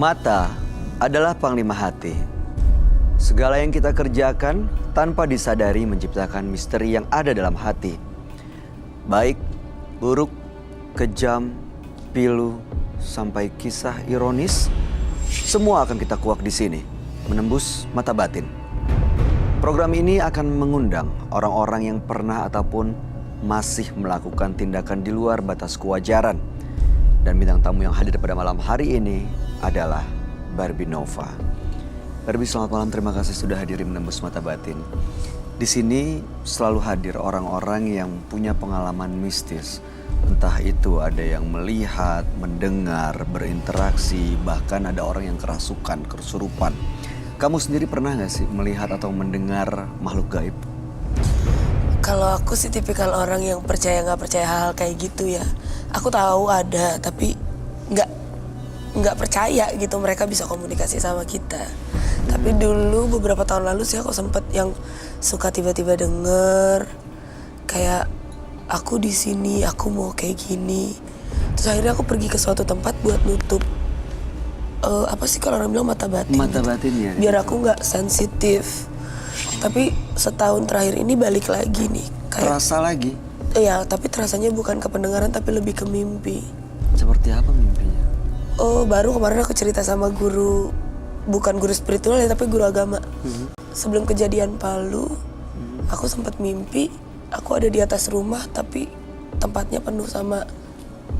Mata adalah panglima hati. Segala yang kita kerjakan tanpa disadari menciptakan misteri yang ada dalam hati. Baik, buruk, kejam, pilu, sampai kisah ironis, semua akan kita kuak di sini, menembus mata batin. Program ini akan mengundang orang-orang yang pernah ataupun masih melakukan tindakan di luar batas kewajaran. Dan bintang tamu yang hadir pada malam hari ini adalah Barbie Nova. Barbie, selamat malam. Terima kasih sudah hadir menembus mata batin. Di sini selalu hadir orang-orang yang punya pengalaman mistis. Entah itu ada yang melihat, mendengar, berinteraksi, bahkan ada orang yang kerasukan, kesurupan. Kamu sendiri pernah nggak sih melihat atau mendengar makhluk gaib? Kalau aku sih tipikal orang yang percaya nggak percaya hal kayak gitu ya. Aku tahu ada, tapi nggak percaya gitu mereka bisa komunikasi sama kita. Tapi dulu beberapa tahun lalu sih aku sempet yang suka tiba-tiba denger kayak aku di sini, aku mau kayak gini. Terus akhirnya aku pergi ke suatu tempat buat nutup apa sih kalau orang bilang mata batin. Mata gitu. batin ya. Biar aku nggak sensitif. Tapi setahun terakhir ini balik lagi nih. Kayak, Terasa lagi? iya, tapi terasanya bukan ke pendengaran tapi lebih ke mimpi. Seperti apa mimpinya? Oh, baru kemarin aku cerita sama guru, bukan guru spiritual ya, tapi guru agama. Sebelum kejadian Palu, aku sempat mimpi, aku ada di atas rumah, tapi tempatnya penuh sama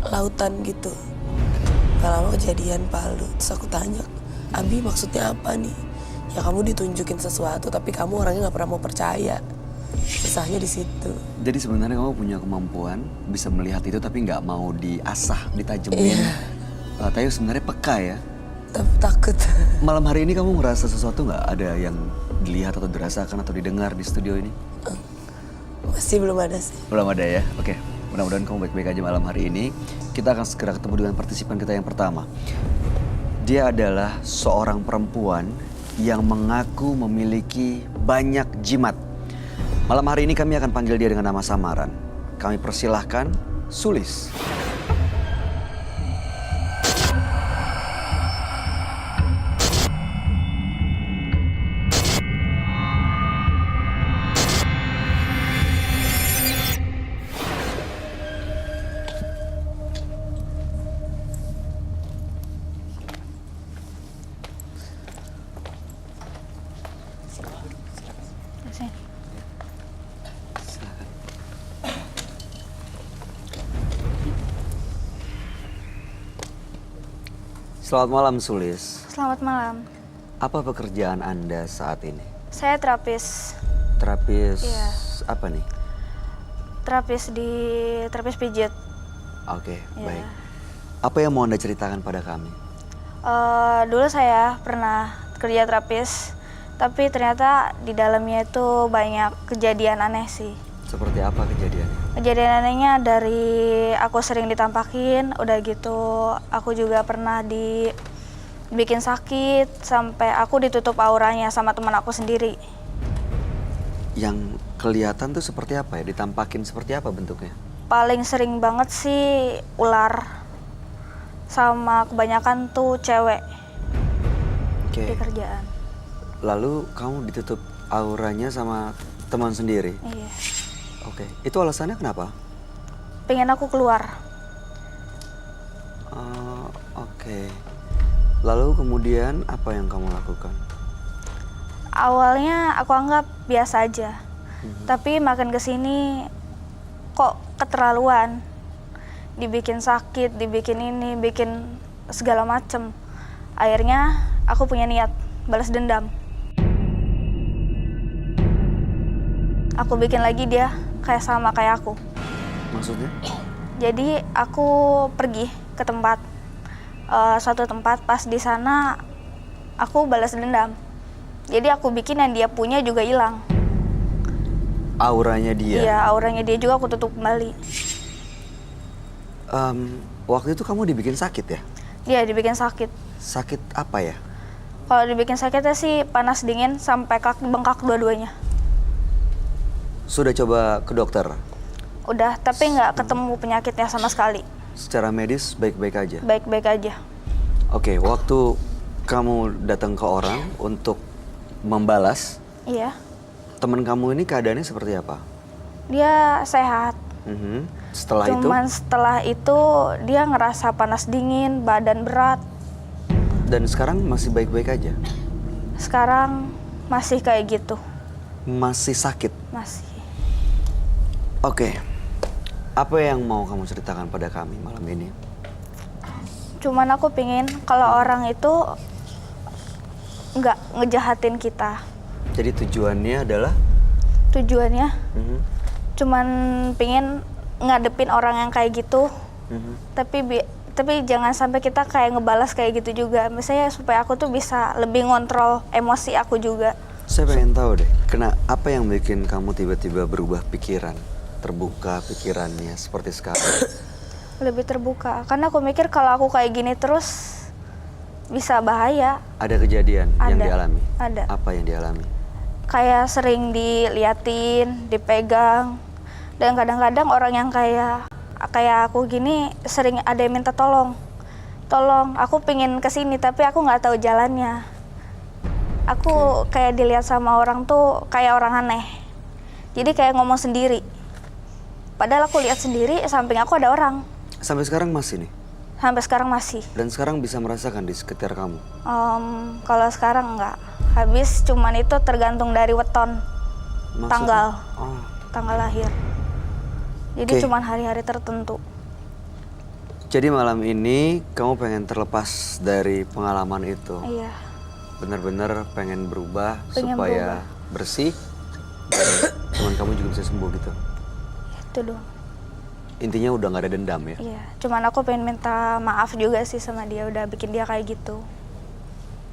lautan gitu. Gak lama kejadian Palu, terus aku tanya, Abi maksudnya apa nih? Ya kamu ditunjukin sesuatu, tapi kamu orangnya gak pernah mau percaya. Susahnya di situ. Jadi sebenarnya kamu punya kemampuan bisa melihat itu tapi nggak mau diasah, ditajemin. Iya. Tapi sebenarnya peka ya. Tapi takut. Malam hari ini kamu ngerasa sesuatu nggak? Ada yang dilihat atau dirasakan atau didengar di studio ini? Masih belum ada sih. Belum ada ya? Oke, mudah-mudahan kamu baik-baik aja malam hari ini. Kita akan segera ketemu dengan partisipan kita yang pertama. Dia adalah seorang perempuan yang mengaku memiliki banyak jimat. Malam hari ini kami akan panggil dia dengan nama samaran. Kami persilahkan Sulis. Selamat malam Sulis. Selamat malam. Apa pekerjaan Anda saat ini? Saya terapis. Terapis Iya. apa nih? Terapis pijit. Oke, Iya. baik. Apa yang mau Anda ceritakan pada kami? Dulu saya pernah kerja terapis, tapi ternyata di dalamnya itu banyak kejadian aneh sih. Seperti apa kejadiannya? Kejadian anehnya dari aku sering ditampakin, udah gitu aku juga pernah dibikin sakit, sampai aku ditutup auranya sama teman aku sendiri. Yang kelihatan tuh seperti apa ya? Ditampakin seperti apa bentuknya? Paling sering banget sih ular, sama kebanyakan tuh cewek Oke. di kerjaan. Lalu kamu ditutup auranya sama teman sendiri? Iya. Oke, itu alasannya kenapa? Pengen aku keluar. Oke. Lalu kemudian apa yang kamu lakukan? Awalnya aku anggap biasa aja, tapi makin kesini kok keterlaluan. Dibikin sakit, dibikin ini, bikin segala macem. Akhirnya aku punya niat balas dendam. Aku bikin lagi dia kayak sama kayak aku. Maksudnya? Jadi aku pergi ke tempat, suatu tempat, pas di sana aku balas dendam. Jadi aku bikin yang dia punya juga hilang. Auranya dia? Iya, auranya dia juga aku tutup kembali. Waktu itu kamu dibikin sakit ya? Iya, dibikin sakit. Sakit apa ya? Kalau dibikin sakitnya sih panas dingin sampai kaki bengkak dua-duanya. Sudah coba ke dokter? Udah, tapi nggak ketemu penyakitnya sama sekali. Secara medis baik-baik aja? Baik-baik aja. Oke, waktu kamu datang ke orang untuk membalas. Iya. Teman kamu ini keadaannya seperti apa? Dia sehat. Setelah itu? Cuman setelah itu dia ngerasa panas dingin, badan berat. Dan sekarang masih baik-baik aja? Sekarang masih kayak gitu. Masih sakit? Masih. Oke. Apa yang mau kamu ceritakan pada kami malam ini? Cuman aku pingin kalau orang itu nggak ngejahatin kita. Jadi tujuannya adalah? Tujuannya cuman pingin ngadepin orang yang kayak gitu. Tapi jangan sampai kita kayak ngebalas kayak gitu juga. Misalnya supaya aku tuh bisa lebih ngontrol emosi aku juga. Saya pengen tahu deh, apa yang bikin kamu tiba-tiba berubah pikiran? Terbuka pikirannya seperti sekarang? Lebih terbuka. Karena aku mikir kalau aku kayak gini terus bisa bahaya. Ada kejadian yang dialami? Ada. Apa yang dialami? Kayak sering diliatin, dipegang. Dan kadang-kadang orang yang kayak aku gini sering ada yang minta tolong. Tolong, aku pengen kesini tapi aku nggak tahu jalannya. Aku kayak dilihat sama orang tuh kayak orang aneh. Jadi kayak ngomong sendiri. Padahal aku lihat sendiri, samping aku ada orang. Sampai sekarang masih nih? Sampai sekarang masih. Dan sekarang bisa merasakan di sekitar kamu? Kalau sekarang enggak. Habis cuman itu tergantung dari weton. Maksudnya? Tanggal. Oh. Tanggal lahir. Jadi cuman hari-hari tertentu. Jadi malam ini kamu pengen terlepas dari pengalaman itu? Iya. Benar-benar pengen berubah Pengen supaya bersih dan teman kamu juga bisa sembuh gitu? Itu doang. Intinya udah gak ada dendam ya? Iya, cuman aku pengen minta maaf juga sih sama dia udah bikin dia kayak gitu.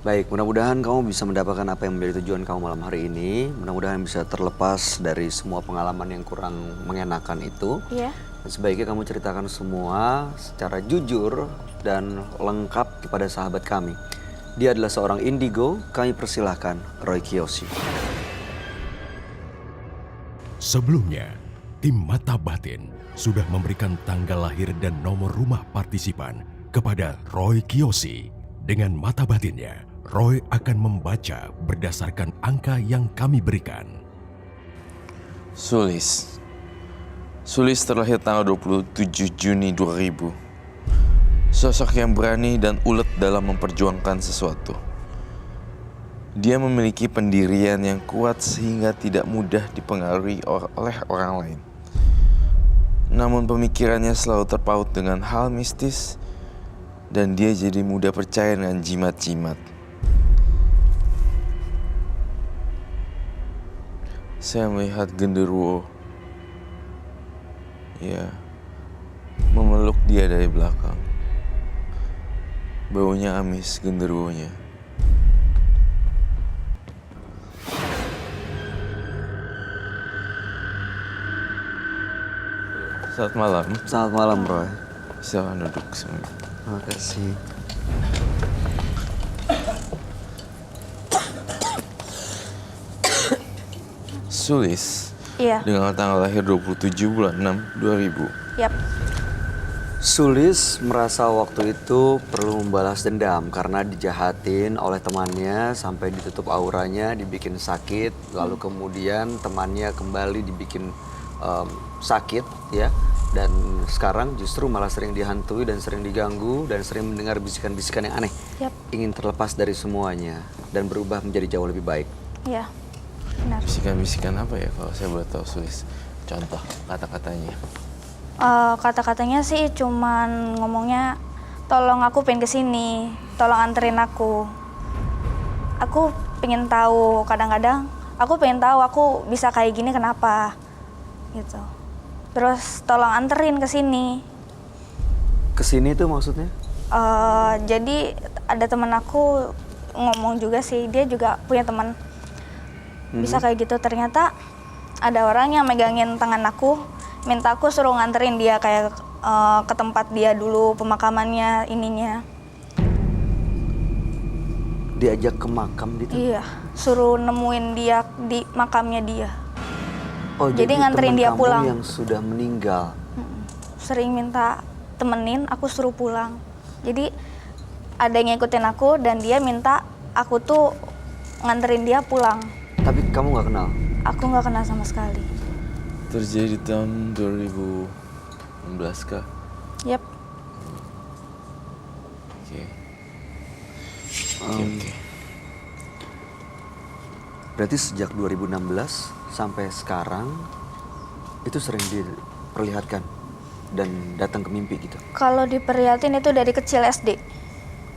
Baik, mudah-mudahan kamu bisa mendapatkan apa yang menjadi tujuan kamu malam hari ini. Mudah-mudahan bisa terlepas dari semua pengalaman yang kurang mengenakan itu. Iya. Dan sebaiknya kamu ceritakan semua secara jujur dan lengkap kepada sahabat kami. Dia adalah seorang indigo, kami persilahkan Roy Kiyoshi. Sebelumnya, tim Mata Batin sudah memberikan tanggal lahir dan nomor rumah partisipan kepada Roy Kiyoshi. Dengan mata batinnya, Roy akan membaca berdasarkan angka yang kami berikan. Sulis terlahir tanggal 27 Juni 2000. Sosok yang berani dan ulet dalam memperjuangkan sesuatu. Dia memiliki pendirian yang kuat sehingga tidak mudah dipengaruhi oleh orang lain. Namun pemikirannya selalu terpaut dengan hal mistis dan dia jadi mudah percaya dengan jimat-jimat. Saya melihat genderuwo, ya, memeluk dia dari belakang. Baunya amis genderuwonya. Selamat malam. Selamat malam, Roy. Silakan duduk semua. Terima kasih. Sulis. Iya. Dengan tanggal lahir 27 bulan 6 2000. Yap. Sulis merasa waktu itu perlu membalas dendam karena dijahatin oleh temannya sampai ditutup auranya, dibikin sakit, lalu kemudian temannya kembali dibikin sakit ya, dan sekarang justru malah sering dihantui dan sering diganggu dan sering mendengar bisikan-bisikan yang aneh. Yap. Ingin terlepas dari semuanya dan berubah menjadi jauh lebih baik. Iya. Benar. Bisikan-bisikan apa ya kalau saya boleh tahu, Sulis? Contoh kata-katanya. Kata-katanya sih cuman ngomongnya, tolong aku pengen kesini, tolong anterin aku. Aku pengen tahu, kadang-kadang aku pengen tahu aku bisa kayak gini kenapa, gitu. Terus tolong anterin ke sini. Kesini tuh maksudnya? Jadi ada teman aku ngomong juga sih, dia juga punya teman bisa kayak gitu. Ternyata ada orang yang megangin tangan aku, minta aku suruh nganterin dia kayak ke tempat dia dulu pemakamannya ininya. Diajak ke makam gitu? Iya, suruh nemuin dia di makamnya dia. Oh, jadi nganterin teman dia kamu pulang. yang sudah meninggal. Sering minta temenin, aku suruh pulang. Jadi ada yang ngikutin aku dan dia minta aku tuh nganterin dia pulang. Tapi kamu nggak kenal? Aku nggak kenal sama sekali. Terjadi tahun 2016 kah? Yap. Oke. Oke. Berarti sejak 2016 sampai sekarang itu sering diperlihatkan dan datang ke mimpi gitu. Kalau diperlihatin itu dari kecil SD.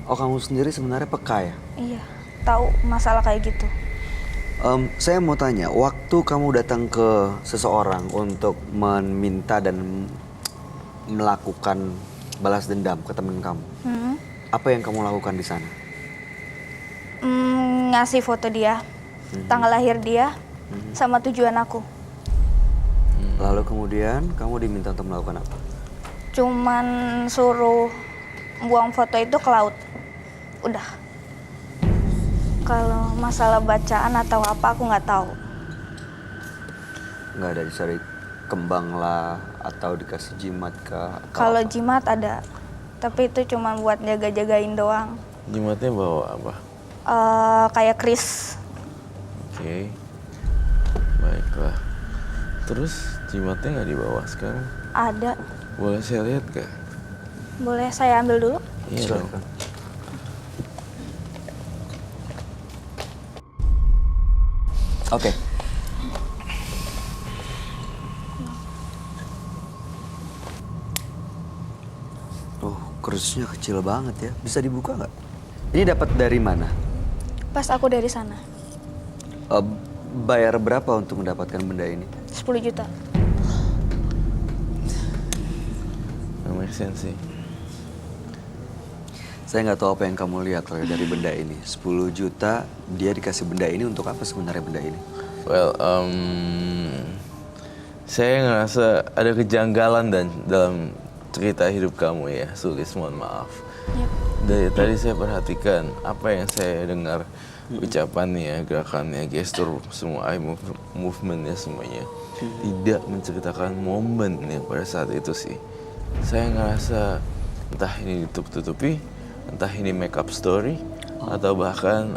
Oh, kamu sendiri sebenarnya peka ya? Iya, tahu masalah kayak gitu. Saya mau tanya, waktu kamu datang ke seseorang untuk meminta dan melakukan balas dendam ke teman kamu, apa yang kamu lakukan di sana? Ngasih foto dia, tanggal lahir dia, sama tujuan aku. Lalu kemudian kamu diminta untuk melakukan apa? Cuman suruh buang foto itu ke laut. Udah. Kalau masalah bacaan atau apa aku nggak tahu. Nggak ada dicari kembang lah atau dikasih jimat kah? atau Kalau apa? jimat ada, tapi itu cuma buat jaga-jagain doang. Jimatnya bawa apa? Kayak kris. Oke. Baiklah. Terus jimatnya nggak dibawa sekarang? Ada. Boleh saya lihat gak? Boleh saya ambil dulu? Iya dong. Silakan. Oke. Oh, kerusnya kecil banget ya. Bisa dibuka nggak? Ini dapat dari mana? Pas aku dari sana. Bayar berapa untuk mendapatkan benda ini? 10 juta. Nggak make sense sih. Saya nggak tahu apa yang kamu lihat Roy dari benda ini. 10 juta dia dikasih benda ini untuk apa sebenarnya benda ini? Well, saya ngerasa ada kejanggalan dan dalam cerita hidup kamu ya, Sulis, mohon maaf. Yap. Dari tadi saya perhatikan apa yang saya dengar, ucapannya, gerakannya, gestur, semua eye movementnya semuanya tidak menceritakan momen yang pada saat itu sih. Saya ngerasa entah ini ditutup-tutupi, entah ini make up story, atau bahkan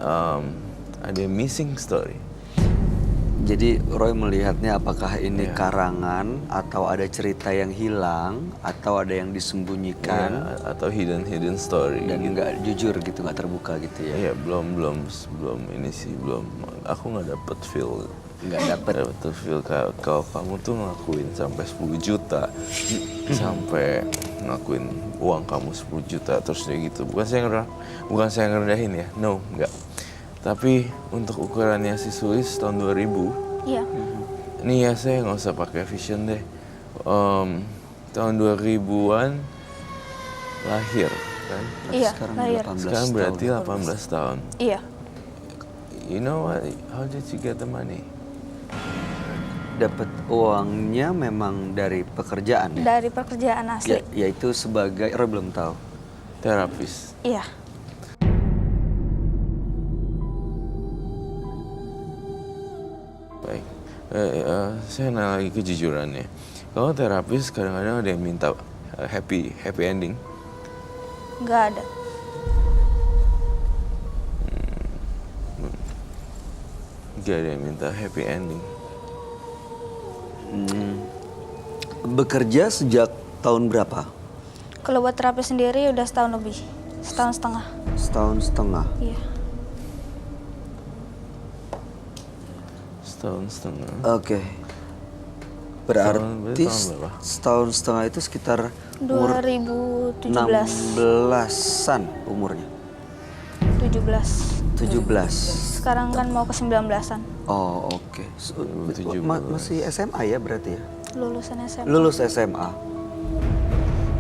ada missing story. Jadi Roy melihatnya apakah ini Iya. karangan atau ada cerita yang hilang atau ada yang disembunyikan Ya, atau hidden story dan gitu. nggak jujur gitu, nggak terbuka gitu ya? Iya, belum ini sih, belum. Aku nggak dapet feel, Nggak dapet. feel kalau kamu tuh ngelakuin sampai 10 juta, sampai ngelakuin uang kamu 10 juta terus kayak gitu. Bukan saya ngerendahin ya, no, nggak. Tapi untuk ukurannya si Sulis tahun 2000, Iya. ini ya saya nggak usah pakai vision deh. Tahun 2000-an lahir kan? Iya, Sekarang lahir. 18 Sekarang berarti tahun. 18 tahun. Iya. You know what? How did you get the money? Dapat uangnya memang dari pekerjaan ya? Dari pekerjaan asli. Yaitu sebagai, Roy belum tahu. Terapis. Iya. Baik. Saya nanya lagi kejujurannya. Kalau terapis kadang-kadang ada yang minta happy ending. Nggak ada. Gak ada yang minta happy ending. Bekerja sejak tahun berapa? Kalau buat terapi sendiri udah setahun lebih. Setahun setengah. Setahun setengah. Iya. Setahun setengah. Oke. Berarti tahun berapa? setahun setengah itu sekitar umur 2017. 16-an umurnya. 17. 17. Sekarang kan mau ke 19-an. Oh, oke. 2017. Masih SMA ya berarti ya? Lulusan SMA. Lulus SMA.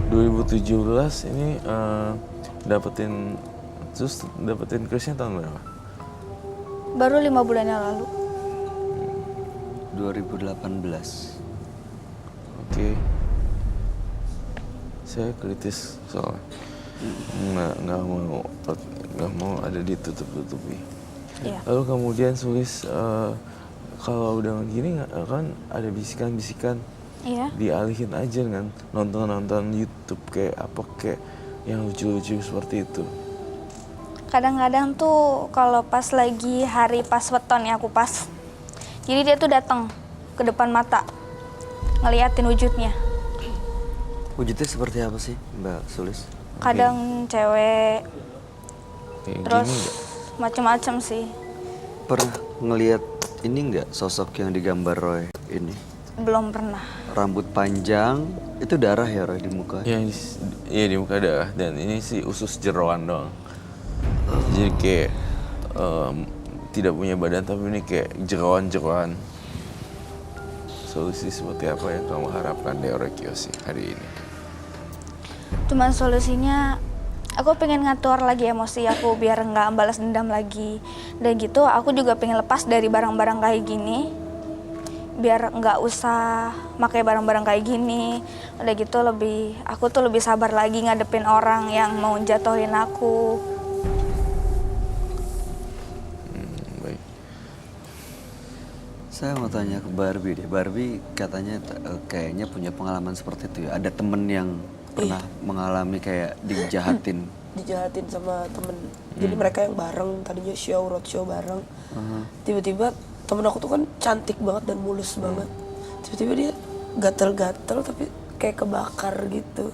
2017 ini dapetin Krisnya tahun berapa? Baru 5 bulan yang lalu. 2018. Oke. Saya kritis soalnya. Nggak mau ada ditutup-tutupi. Iya. Lalu kemudian Sulis kalau udah gini kan ada bisikan-bisikan, Iya. dialihin aja dengan nonton YouTube kayak apa kayak yang lucu-lucu seperti itu. Kadang-kadang tuh kalau pas lagi hari pas weton ya aku pas. Jadi dia tuh datang ke depan mata, ngeliatin wujudnya. Wujudnya seperti apa sih, Mbak Sulis? Kadang cewek, Kayak terus gini nggak? macem-macem sih. Pernah ngelihat ini nggak sosok yang digambar Roy ini? Belum pernah. Rambut panjang, itu darah ya Roy di muka? Ya, iya di muka darah dan ini sih usus jeroan doang. Jadi kayak tidak punya badan tapi ini kayak jeroan-jeroan. Solusi seperti apa yang kamu harapkan dari Roy Kiyoshi hari ini? Cuman solusinya aku pengen ngatur lagi emosi aku biar nggak balas dendam lagi. Dan gitu aku juga pengen lepas dari barang-barang kayak gini. Biar nggak usah pakai barang-barang kayak gini. Udah gitu aku tuh lebih sabar lagi ngadepin orang yang mau jatuhin aku. Baik. Saya mau tanya ke Barbie deh. Barbie katanya kayaknya punya pengalaman seperti itu ya. Ada temen yang pernah mengalami kayak dijahatin. Dijahatin sama temen. Jadi mereka yang bareng, tadinya roadshow bareng. Tiba-tiba temen aku tuh kan cantik banget dan mulus banget. Tiba-tiba dia gatel-gatel tapi kayak kebakar gitu.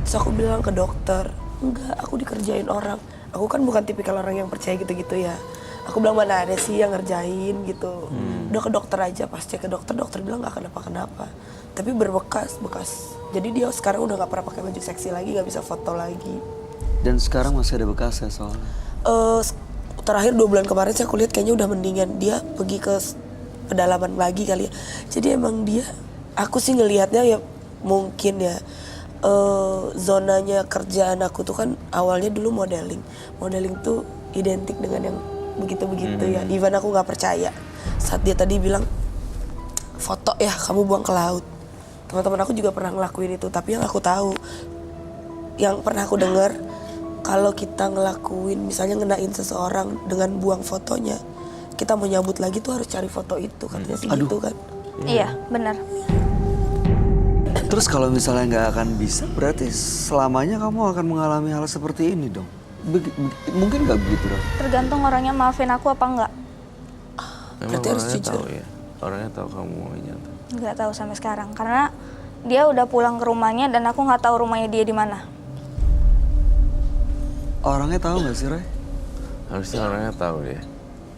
Terus aku bilang ke dokter, enggak, aku dikerjain orang. Aku kan bukan tipikal orang yang percaya gitu-gitu ya. Aku bilang mana ada sih yang ngerjain gitu. Udah ke dokter aja, pas cek ke dokter, dokter bilang gak kenapa-kenapa. Tapi bekas. Jadi dia sekarang udah gak pernah pakai baju seksi lagi, gak bisa foto lagi. Dan sekarang masih ada bekasnya soalnya. Terakhir 2 bulan kemarin sih aku lihat kayaknya udah mendingan. Dia pergi ke pedalaman lagi kali ya. Jadi emang dia, aku sih ngelihatnya ya mungkin ya zonanya kerjaan aku tuh kan awalnya dulu modeling. Modeling tuh identik dengan yang begitu-begitu ya. Even aku nggak percaya. Saat dia tadi bilang foto ya kamu buang ke laut. Teman-teman aku juga pernah ngelakuin itu. Tapi yang aku tahu, yang pernah aku dengar, kalau kita ngelakuin misalnya ngenain seseorang dengan buang fotonya, kita mau nyambut lagi tuh harus cari foto itu, katanya sih gitu kan. Iya, benar. Terus kalau misalnya nggak akan bisa, berarti selamanya kamu akan mengalami hal seperti ini dong? Mungkin nggak begitu dong? Tergantung orangnya maafin aku apa enggak. Emang Berarti harus orangnya jujur. tahu ya? Orangnya tahu kamu mau nyata. Nggak tahu sampai sekarang karena dia udah pulang ke rumahnya dan aku nggak tahu rumahnya dia di mana. Orangnya tahu nggak sih Roy? Harusnya orangnya tahu deh.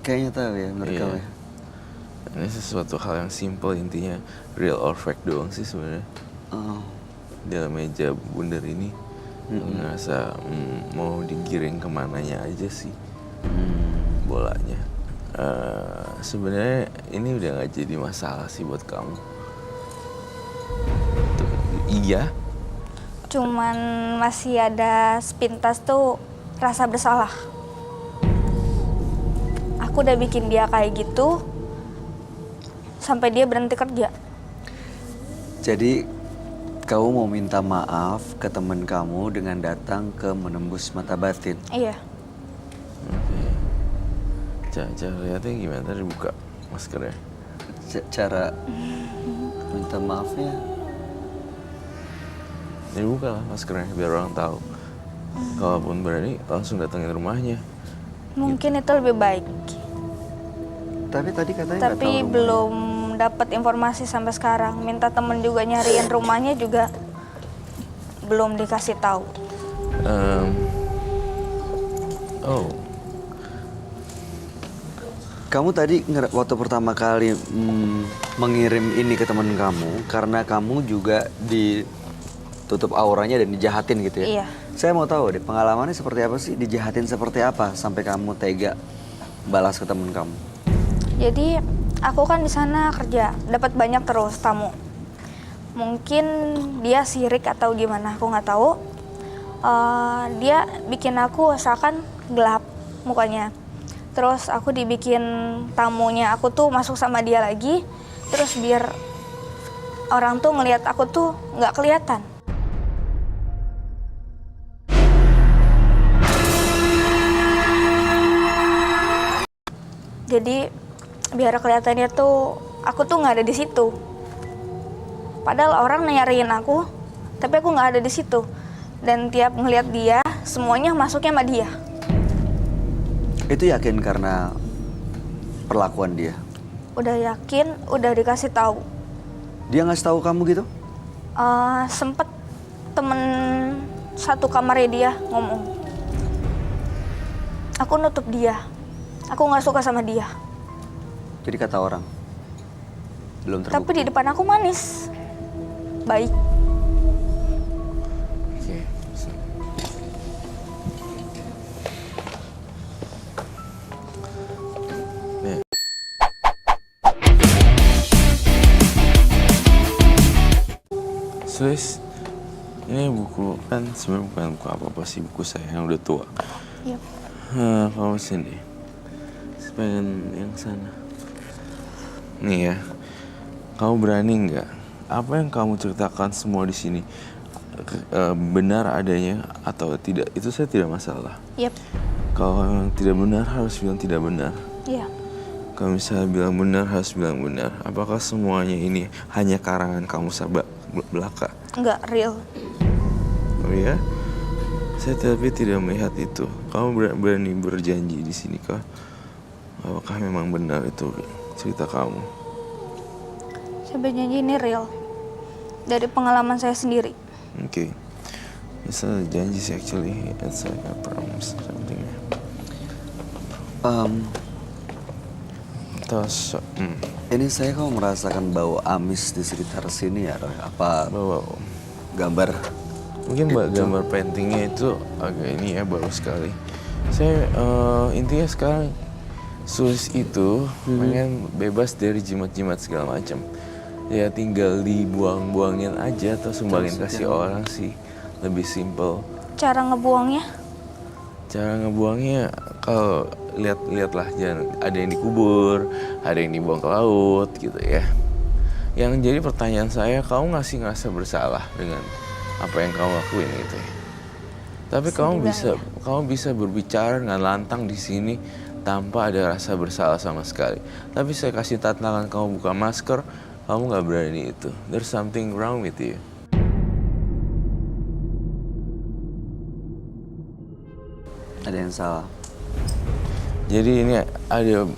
Kayaknya tahu ya mereka Iya. ya. Ini sesuatu hal yang simple, intinya real or fake doang sih sebenarnya. Oh. Dalam meja bundar ini ngerasa mau digiring kemananya aja sih bolanya. Sebenarnya ini udah nggak jadi masalah sih buat kamu. Tuh, iya. Cuman masih ada sepintas tuh rasa bersalah. Aku udah bikin dia kayak gitu sampai dia berhenti kerja. Jadi kamu mau minta maaf ke teman kamu dengan datang ke Menembus Mata Batin. Iya. Oke. Cara lihatnya gimana? Tadi buka maskernya. Cara minta maafnya Ini buka lah maskernya biar orang tahu. Kalaupun berani langsung datengin rumahnya. Mungkin itu lebih baik. tapi tadi katanya nggak tahu Tapi rumahnya. belum dapat informasi sampai sekarang. Minta temen juga nyariin rumahnya juga belum dikasih tahu. Oh, Kamu tadi waktu pertama kali mengirim ini ke teman kamu karena kamu juga ditutup auranya dan dijahatin gitu ya? Iya. Saya mau tahu deh pengalamannya seperti apa sih? Dijahatin seperti apa sampai kamu tega balas ke teman kamu? Jadi aku kan di sana kerja, dapat banyak terus tamu. Mungkin dia sirik atau gimana, aku nggak tahu. Dia bikin aku seakan gelap mukanya. Terus aku dibikin tamunya, aku tuh masuk sama dia lagi. Terus biar orang tuh ngelihat aku tuh nggak kelihatan. Jadi biar kelihatannya tuh aku tuh nggak ada di situ. Padahal orang nyariin aku, tapi aku nggak ada di situ. Dan tiap ngelihat dia, semuanya masuknya sama dia. Itu yakin karena perlakuan dia? Udah yakin, udah dikasih tahu. Dia ngasih tahu kamu gitu? Sempet temen satu kamarnya dia ngomong. Aku nutup dia. Aku nggak suka sama dia. Jadi kata orang? Belum terbukti? Tapi di depan aku manis. Baik. Oke. Nih. Sulis, ini buku kan sebenarnya bukan buku apa-apa sih, buku saya yang udah tua. Iya. Kamu sini. Pengen yang sana. Nih ya, kamu berani nggak? Apa yang kamu ceritakan semua di sini benar adanya atau tidak? Itu saya tidak masalah. Yep. Kalau yang tidak benar harus bilang tidak benar. Iya. Kalau misalnya bilang benar harus bilang benar. Apakah semuanya ini hanya karangan kamu belaka? Nggak real. Oh ya? Saya tapi tidak melihat itu. Kamu berani berjanji di sini kah? Apakah memang benar itu cerita kamu? Saya berjanji ini real. Dari pengalaman saya sendiri. Okay. It's not a janji sih actually. It's like a promise something. Terus, Ini saya kok merasakan bau amis di sekitar sini ya, Roy? Apa bawa gambar? mungkin gambar paintingnya itu agak ini ya bagus sekali. Saya intinya sekarang Sulis itu pengen bebas dari jimat-jimat segala macam. Ya tinggal dibuang-buangin aja atau sumbangin kasih orang sih, lebih simple. Cara ngebuangnya? Cara ngebuangnya kalau lihatlah, jangan ada yang dikubur, ada yang dibuang ke laut gitu ya. Yang jadi pertanyaan saya, kamu ngasih ngerasa bersalah dengan apa yang kamu lakuin gitu ya. Tapi kamu bisa berbicara dengan lantang di sini tanpa ada rasa bersalah sama sekali. Tapi saya kasih tantangan kamu buka masker, kamu nggak berani itu. There's something wrong with you. Ada yang salah. Jadi ini ada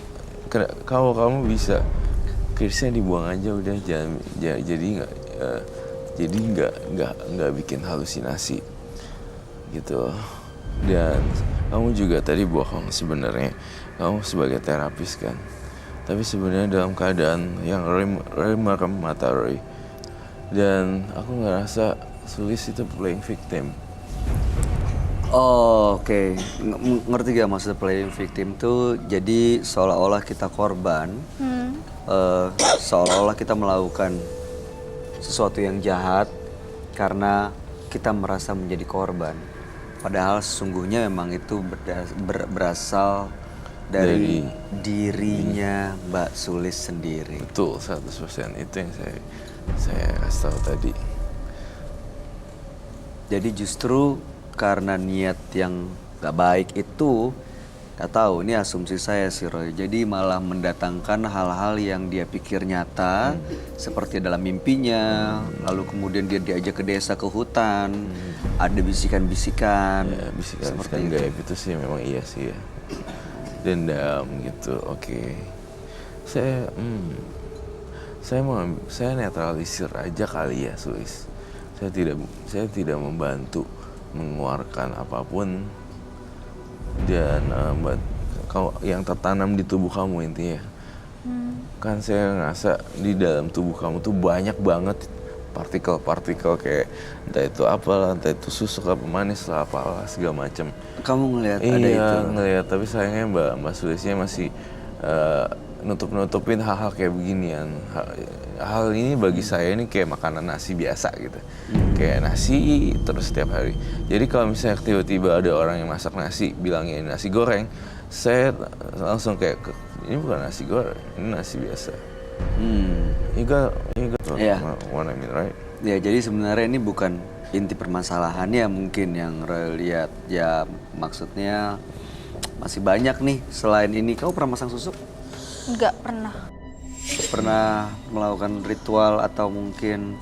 kalau kamu bisa kirisnya dibuang aja udah, jangan jadi nggak bikin halusinasi gitu. Dan kamu juga tadi bohong sebenarnya. Kamu sebagai terapis kan. Tapi sebenarnya dalam keadaan yang merem mata Roy. Dan aku ngerasa Sulis itu playing victim. Oh, oke. Ngerti gak maksud playing victim tuh? Jadi seolah-olah kita korban, seolah-olah kita melakukan sesuatu yang jahat karena kita merasa menjadi korban. Padahal sesungguhnya memang itu berasal dari dirinya Mbak Sulis sendiri. Betul, 100%. Itu yang saya kasih tahu tadi. Jadi justru karena niat yang gak baik itu, gak tahu, ini asumsi saya sih Roy. Jadi malah mendatangkan hal-hal yang dia pikir nyata, seperti dalam mimpinya, lalu kemudian dia diajak ke desa, ke hutan, ada bisikan-bisikan. Ya, bisikan itu. gaib itu sih memang iya sih ya. Dendam gitu, oke. Saya netralisir aja kali ya, Sulis. Saya tidak membantu mengeluarkan apapun, dan yang tertanam di tubuh kamu intinya. Kan saya ngerasa di dalam tubuh kamu tuh banyak banget partikel-partikel kayak entah itu apalah, entah itu susu apa manis lah, apalah segala macam. Kamu ngelihat ada itu? Iya ngelihat, tapi sayangnya Mbak Sulisnya masih nutupin hal-hal kayak beginian. Hal ini bagi saya ini kayak makanan nasi biasa gitu. Kayak nasi terus setiap hari. Jadi kalau misalnya tiba-tiba ada orang yang masak nasi bilangnya ini nasi goreng, saya langsung kayak ini bukan nasi goreng, ini nasi biasa. You got what I mean, right? Ya, jadi sebenarnya ini bukan inti permasalahannya mungkin yang Roy lihat. Ya, maksudnya masih banyak nih selain ini. Kamu pernah masang susuk? Nggak pernah. Pernah melakukan ritual atau mungkin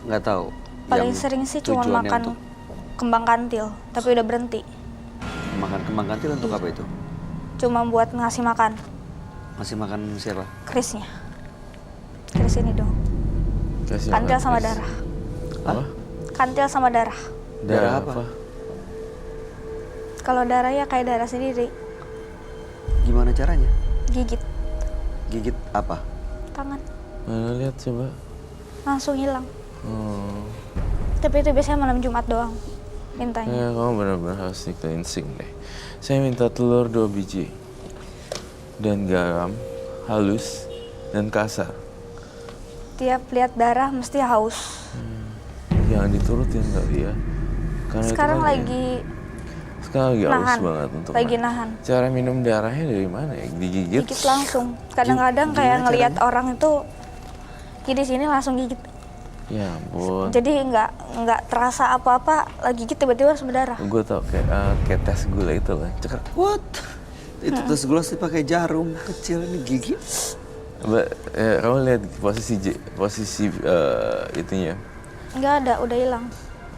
nggak tahu? Paling yang sering sih cuma tujuannya makan untuk- kembang kantil, tapi udah berhenti. Makan kembang kantil untuk apa itu? Cuma buat ngasih makan Masih makan siapa? Krisnya. Kris ini dong. Kasih Kantil makan sama Kris. darah. Apa? Kantil sama darah. Darah apa? Kalau darah ya kayak darah sendiri. Gimana caranya? Gigit Gigit apa? tangan. Mana lihat coba. Langsung hilang. Oh. Tapi itu biasanya malam Jumat doang mintanya. Ya, kamu benar-benar harus cleansing deh. Saya minta telur 2 biji. Dan garam halus dan kasar. Tiap lihat darah mesti haus. Jangan diturutin kali ya. Karena itu Sekarang kan lagi sekarang lagi haus nahan. banget untuk Lagi makan. nahan. Cara minum darahnya dari mana ya? Digigit? Gigit langsung. Kadang-kadang Gimana kayak ngelihat caranya? orang itu gini sini langsung gigit. Ya ampun. Jadi nggak terasa apa-apa lagi gigit tiba-tiba harus berdarah. Gue tau kayak tes gula itu lah. Cekar. What? Itu tes gula sih pakai jarum kecil, ini gigi. Kamu lihat posisi itunya. Nggak ada, udah hilang.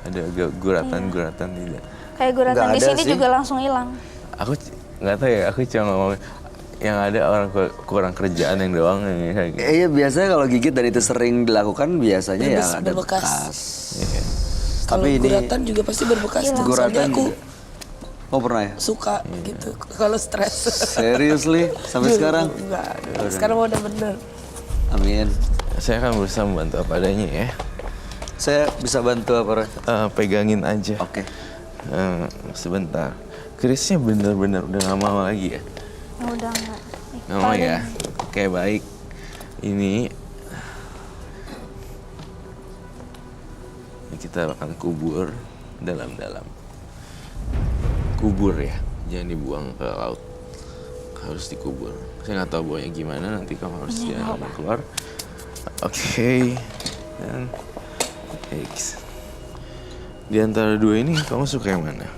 Ada guratan-guratan tidak. Kayak guratan Nggak di ada sini sih. juga langsung hilang. Aku nggak tahu ya. Aku cuma ngomong yang ada orang kurang kerjaan yang doang yang kayak gitu. Iya, biasanya kalau gigit dan itu sering dilakukan biasanya ya ada Berbekas. bekas. Iya. Kalau Tapi ini guratan juga pasti berbekas. Iya. tuh. Soalnya guratan aku juga. Oh pernah ya? suka gitu kalau stres. Seriously? Sampai sekarang? Enggak, sekarang mau udah bener. Amin. Saya akan berusaha membantu apa adanya ya. Saya bisa bantu apa, Roy? Pegangin aja. Oke. Sebentar. Krisnya bener-bener udah gak mau lagi ya? Udah nggak. Nih, Gak mau kalau ya? ini. Oke baik. Ini kita akan kubur dalam-dalam. Kubur ya, jangan dibuang ke laut. Harus dikubur. Saya nggak tahu bawanya gimana, nanti kamu harus jalan keluar. Oke. Dan X. Di antara dua ini kamu suka yang mana?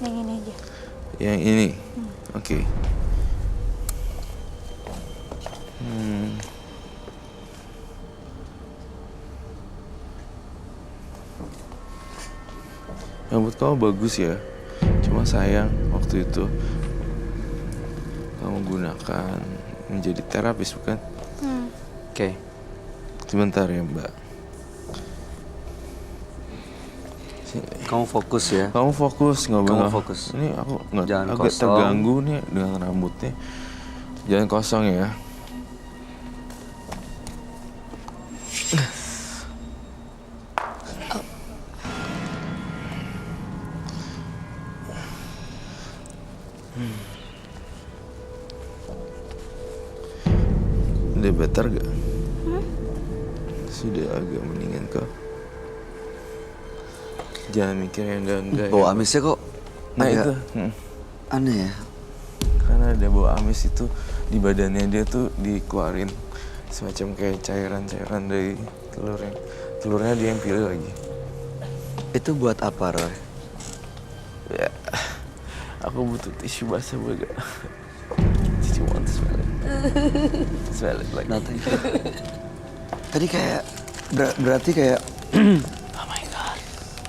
Yang ini aja. Yang ini. Oke. Rambut kamu bagus ya. Cuma sayang waktu itu kamu gunakan menjadi terapis bukan? Oke. Sebentar ya Mbak. Kamu fokus ya. Kamu fokus nggak Kamu boleh. fokus. Ini aku nggak Jangan agak kosong. terganggu nih dengan rambutnya. Jangan kosong ya. Udah better gak? Sudah agak mendingan kok. Jangan mikir yang enggak-enggak Bau ya. amisnya kok Nah agak itu aneh ya. karena ada bau amis itu di badannya dia tuh dikeluarin semacam kayak cairan-cairan dari telurnya. Telurnya dia yang pilih lagi. Itu buat apa, Roy? Ya, aku butuh tisu basah gak? Did you want to smell it? Smell it like Nothing. Tadi kayak berarti kayak oh my god.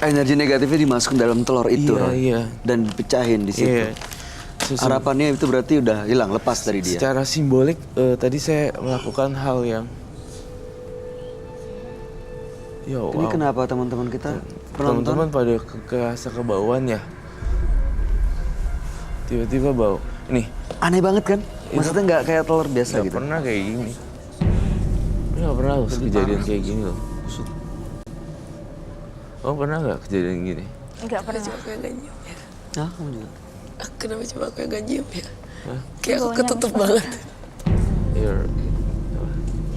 energi negatifnya dimasukin dalam telur itu, Iya, Roy. iya. Dan dipecahin di situ. Iya. Harapannya itu berarti udah hilang, lepas dari dia. Secara simbolik tadi saya melakukan hal yang yo, Ini wow. kenapa teman-teman kita Teman-teman penonton? pada kerasa kebauan ya. Tiba-tiba bau. Nih, Aneh banget kan? Maksudnya nggak kayak telur biasa nggak gitu. pernah kayak gini. Ini nggak pernah loh kejadian kayak gini loh. Kamu pernah nggak kejadian gini? Nggak pernah. Coba aku yang gak nyium ya. Hah, kamu juga? Kenapa coba aku yang gak nyium ya? Hah? Kayak aku Baunya ketutup banget. You're,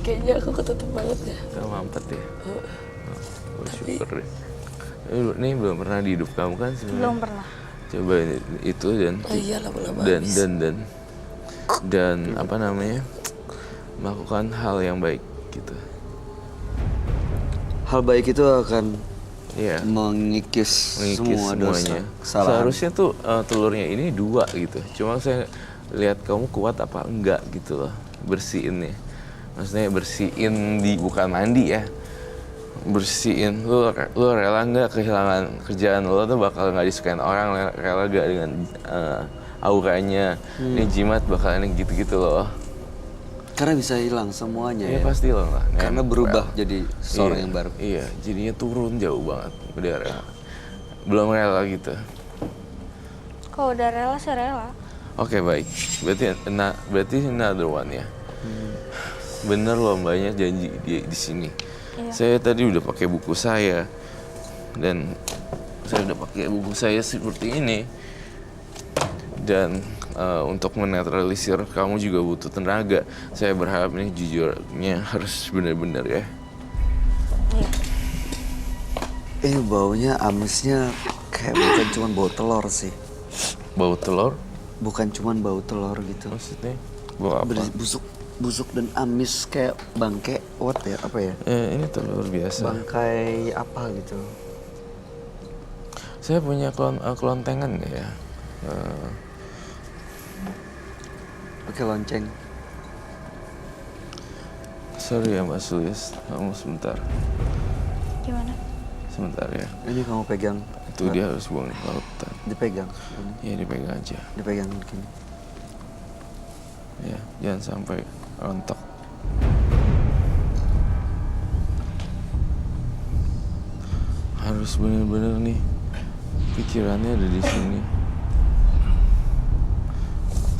Kayaknya aku ketutup banget ya. kamu mampet ya? Oh, Tapi- syukur deh. Ini belum pernah di hidup kamu kan sebenarnya? Belum pernah. Coba itu dan Oh iya lama-lama dan habis. dan apa namanya melakukan hal yang baik gitu. Hal baik itu akan Iya. mengikis semua dosa, semuanya. kesalahan. Seharusnya tuh telurnya ini 2 gitu. Cuma saya lihat kamu kuat apa enggak gitu loh bersihinnya. Maksudnya bersihin bukan mandi ya. bersihin, lu rela nggak kehilangan kerjaan lo tuh bakal nggak disukain orang, rela gak dengan auranya, ini jimat bakalan gitu-gitu loh. Karena bisa hilang semuanya Ya ya. pasti hilang lah. Karena Nempel. berubah jadi seorang Iya, yang baru. Iya, jadinya turun jauh banget. Udah rela. Belum rela gitu. Kalau udah rela sih rela. Oke, baik. Berarti another one ya. Bener loh mbaknya janji di sini. Iya. Saya tadi udah pakai buku saya dan saya udah pakai buku saya seperti ini. Dan untuk menetralisir kamu juga butuh tenaga. Saya berharap nih jujurnya harus benar-benar ya. Iya. Baunya amisnya kayak bukan cuma bau telur sih. Bau telur? Bukan cuma bau telur gitu. Maksudnya bau apa? Busuk dan amis kayak bangke what ya, apa ya? Ini telur biasa. Bangkai apa gitu. Saya punya kelontengan ya. Oke, lonceng. Sorry ya Mbak Sulis, kamu sebentar. Gimana? Sebentar ya. Ini kamu pegang. Itu dia harus buang di lautan. Dipegang. Ya dipegang aja. Dipegang begini. Ya, jangan sampai rontok. Harus bener-bener nih pikirannya ada di sini.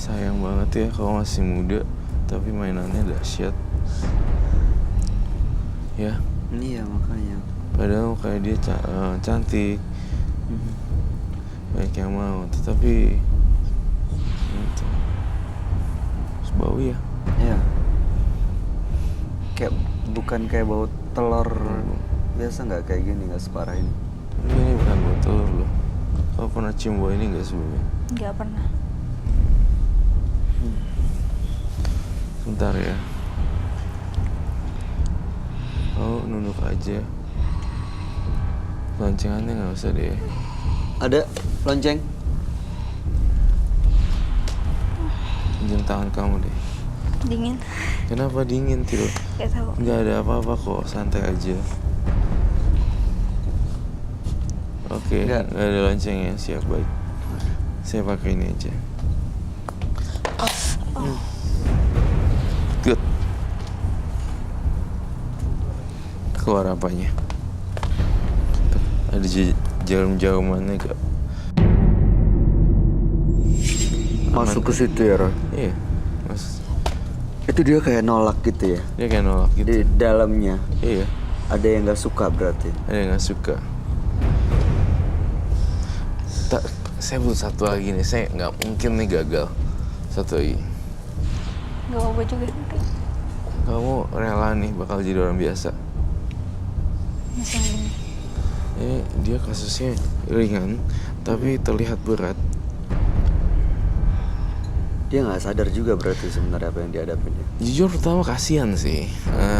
Sayang banget ya kalau masih muda tapi mainannya dahsyat. Ya, Iya makanya. padahal kayak dia cantik. Banyak yang mau, tetapi itu terus bau ya. Iya. Kayak bukan kayak bau telur biasa, nggak kayak gini, nggak separah ini. Tapi ini bukan bau telur loh. Kau pernah cium bau ini nggak sebelumnya? Nggak pernah. Sebentar ya. Kau nunduk aja. Loncengannya nggak usah deh. Ada lonceng? Pinjam tangan kamu deh. Dingin. Kenapa dingin Tiro? Gak tahu. Nggak ada apa-apa kok, santai aja. Oke, Nggak. nggak ada loncengnya, siap baik. Saya pakai ini aja. Good. Keluar apanya? Tuh, ada jarum-jarumannya gak? Masuk ke situ ya, Roy? Iya, mas. Itu dia kayak nolak gitu ya? Dia kayak nolak gitu. Di dalamnya Iya, ada yang nggak suka berarti. ada yang nggak suka. Saya butuh satu lagi nih, saya nggak mungkin nih gagal. Satu lagi. Gak apa-apa juga nanti. Kamu rela nih bakal jadi orang biasa. Masih yang ini. Ini dia kasusnya ringan, tapi terlihat berat. Dia nggak sadar juga berarti sebenarnya apa yang dihadapin ya. Jujur pertama kasihan sih.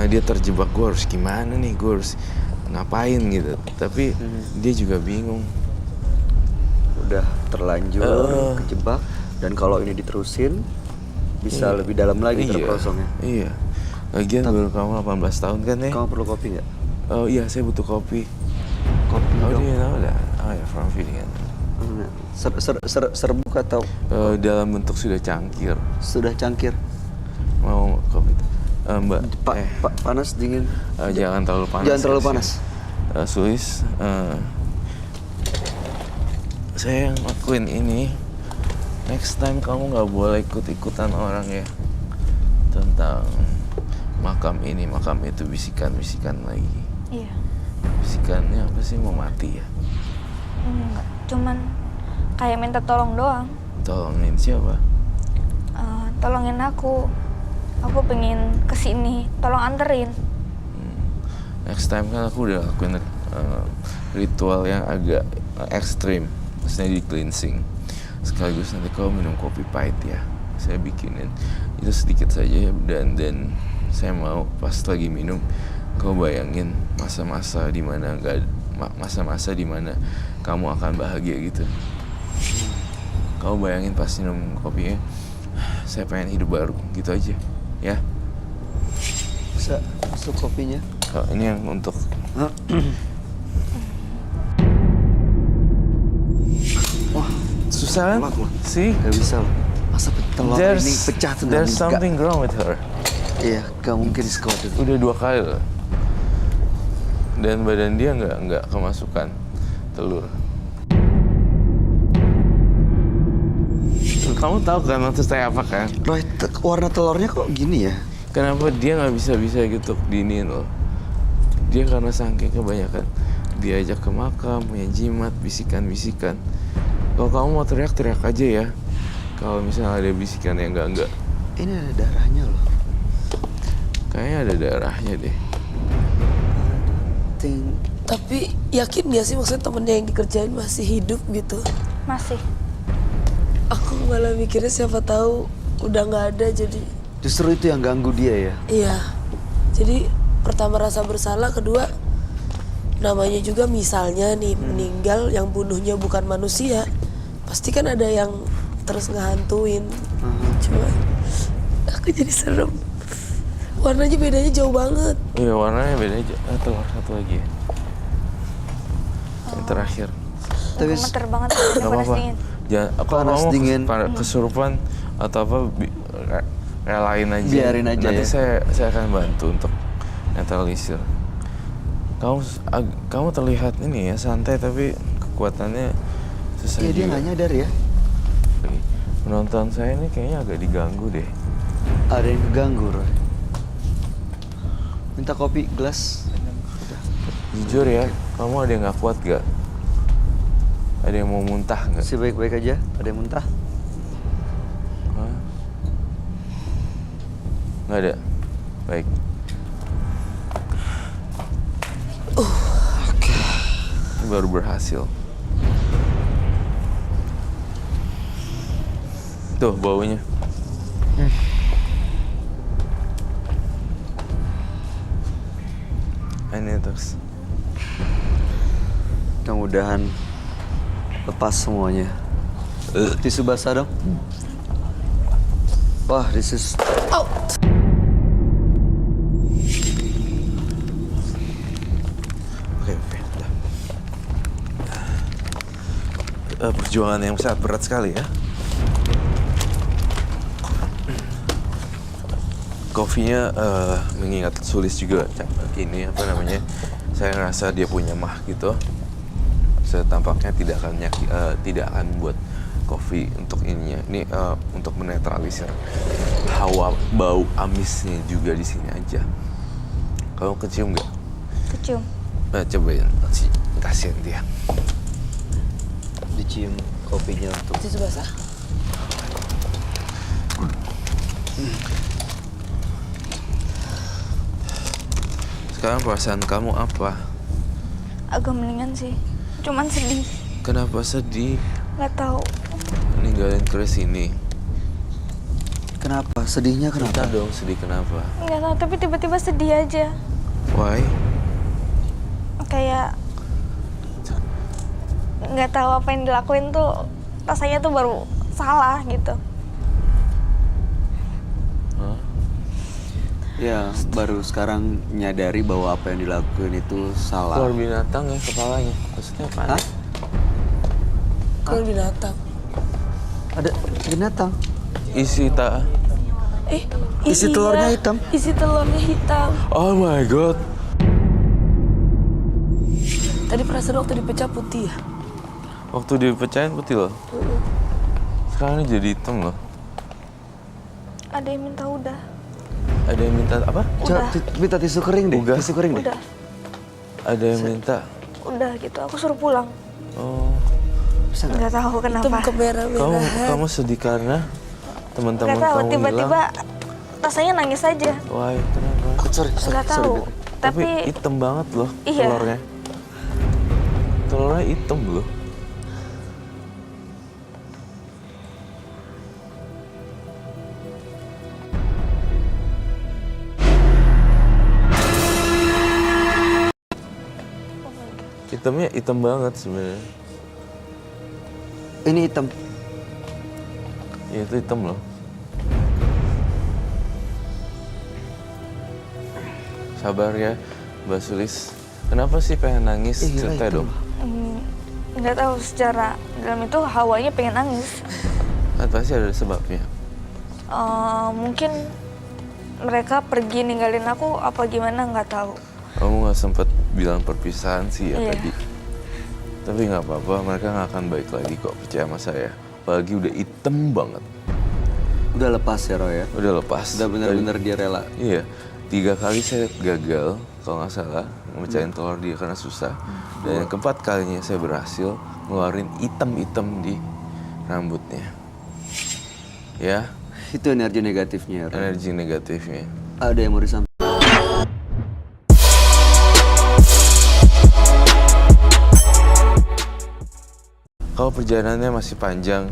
Dia terjebak, gue harus gimana nih, gue harus ngapain gitu. Tapi dia juga bingung. Udah terlanjur kejebak, dan kalau ini diterusin bisa lebih dalam lagi terperosongnya. Iya. Lagian baru kamu 18 tahun kan ya? Kamu perlu kopi nggak? Oh iya, saya butuh kopi. Kopi Oh dong. dia tahu dah. Oh ya, from feeling kan. Serbuk atau Dalam bentuk sudah cangkir. sudah cangkir? Mau kopi? Mbak. Panas dingin? Jangan terlalu panas. Jangan terlalu ya, panas. Suis, saya ngelakuin ini. Next time kamu nggak boleh ikut-ikutan orang ya tentang makam ini, makam itu, bisikan-bisikan lagi. Iya. Bisikannya apa sih, mau mati ya? Enggak. Cuman kayak minta tolong doang. Tolongin siapa? Tolongin aku. Aku pengen kesini. Tolong anterin. Next time kan aku udah lakuin ritual yang agak ekstrim, maksudnya di cleansing. Sekaligus nanti kau minum kopi pahit ya, saya bikinin itu sedikit saja, dan saya mau pas lagi minum kau bayangin masa-masa dimana masa-masa dimana kamu akan bahagia gitu. Kau bayangin pas minum kopinya, saya pengen hidup baru gitu aja ya. Bisa masuk kopinya. Oh, ini yang untuk Wah, susah kan? Kuat loh. See? gak bisa loh. Masa telur ini pecah tuh There's nggak- something wrong with her. Iya, gak mungkin sekuat itu. Udah 2 kali loh. Dan badan dia nggak kemasukan telur. Kamu tahu kan maksud saya apa kan? Roy, warna telurnya kok gini ya? Kenapa dia nggak bisa gitu diinin loh? Dia karena saking kebanyakan diajak ke makam, punya jimat, bisikan-bisikan. Kalau kamu mau teriak-teriak aja ya. Kalau misalnya ada bisikan yang enggak. Ini ada darahnya loh. Kayaknya ada darahnya deh. Ting. Tapi yakin gak sih maksudnya temennya yang dikerjain masih hidup gitu? Masih. Aku malah mikirnya siapa tahu udah nggak ada jadi Justru itu yang ganggu dia ya? iya. Jadi pertama rasa bersalah, kedua namanya juga misalnya nih meninggal yang bunuhnya bukan manusia, pasti kan ada yang terus ngehantuin. Cuma aku jadi serem. Warnanya bedanya jauh banget. Iya warnanya beda aja. Telur satu lagi ya. Yang terakhir. Tapi Gemeter banget, udah Gak panas apa-apa. dingin. Jangan, Panas kamu dingin. kesurupan atau apa relain aja. Biarin aja Nanti ya. saya akan bantu untuk netralisir. Kamu terlihat ini ya santai tapi kekuatannya susah. iya dia juga. nggak nyadar ya? Penonton saya ini kayaknya agak diganggu deh. Ada yang keganggu, Roy. Minta kopi gelas. Jujur ya, kamu ada yang nggak kuat gak? Ada yang mau muntah nggak? Si baik-baik aja. Ada yang muntah? Hah? Nggak ada? Baik. Ini baru berhasil. Tuh baunya. Ini terus. Mudah-mudahan lepas semuanya. Tisu basah dong. Wah, this is... Oke, udah. Perjuangan yang sangat berat sekali ya. Kopinya mengingat Sulis juga ini apa namanya? Saya ngerasa dia punya mah gitu. Saya tampaknya tidak akan buat kopi untuk ininya. Ini untuk menetralisir hawa bau amisnya juga di sini aja. Kamu kecium nggak? Kecium. Cobain sih, kasihan dia. dicium kopinya untuk... Tisu basah. Sekarang perasaan kamu apa? Agak mendingan sih. Cuman sedih. Kenapa sedih? Nggak tahu. Ninggalin Chris ini? Kenapa? Sedihnya Kita kenapa? dong sedih kenapa? Nggak tahu, tapi tiba-tiba sedih aja. Why? Kayak nggak tahu apa yang dilakuin tuh rasanya tuh baru salah gitu. Hah? Ya, baru sekarang nyadari bahwa apa yang dilakuin itu salah. Keluar binatang ya kepalanya. Maksudnya apa? Hah? Kalau binatang. Ada binatang. Isi tak? Isi telurnya hitam. Isi telurnya hitam. Oh my god. Tadi perasaan waktu dipecah putih ya? Waktu dipecahin putih loh. Sekarang ini jadi hitam loh. Ada yang minta udah. Ada yang minta apa? Udah. Minta tisu kering deh. Udah. Tisu kering deh. Udah. Ada yang minta. Udah gitu. Aku suruh pulang. Oh. Bisa nggak? Nggak tahu Hitam kenapa. kemerah-merahan. Kamu sedih karena teman-teman Nggak tahu. kamu Tiba-tiba hilang. rasanya nangis aja. Why? Kenapa? Sorry, Nggak tahu. Beb. Tapi Tapi hitam banget loh Iya. telurnya. Telurnya hitam loh. Hitamnya hitam banget sebenarnya. Ini hitam. Ya itu hitam loh. Sabar ya, Mbak Sulis. Kenapa sih pengen nangis? Cerita dong. Nggak tahu, secara dalam itu hawanya pengen nangis. Kan pasti ada sebabnya. Mungkin mereka pergi ninggalin aku apa gimana nggak tahu. Kamu nggak sempet bilang perpisahan sih ya Iya. tadi. Tapi nggak apa-apa, mereka nggak akan baik lagi kok, percaya sama saya. Apalagi udah hitam banget. Udah lepas ya Roy ya? Udah lepas. Udah bener-bener dia rela. Iya, 3 kali saya gagal, kalau nggak salah, mecahin telur dia karena susah. Dan yang keempat kalinya saya berhasil ngeluarin item-item di rambutnya. Ya, Itu energi negatifnya ya Roy. energi negatifnya. Ada yang mau disampaikan? Kalau perjalanannya masih panjang,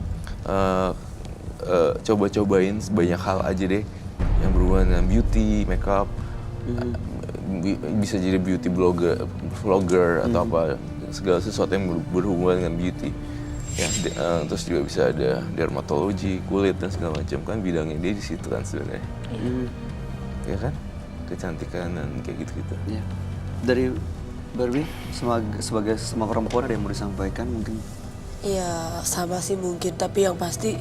coba-cobain banyak hal aja deh yang berhubungan dengan beauty, makeup, bisa jadi beauty vlogger atau apa, segala sesuatu yang berhubungan dengan beauty. Ya, terus juga bisa ada dermatologi, kulit dan segala macam, kan bidangnya dia di situ kan sebenarnya. Ya kan, kecantikan dan kayak gitu-gitu. Iya. Dari Barbie, sebagai semua perempuan ada yang mau disampaikan mungkin? Iya, sama sih mungkin. Tapi yang pasti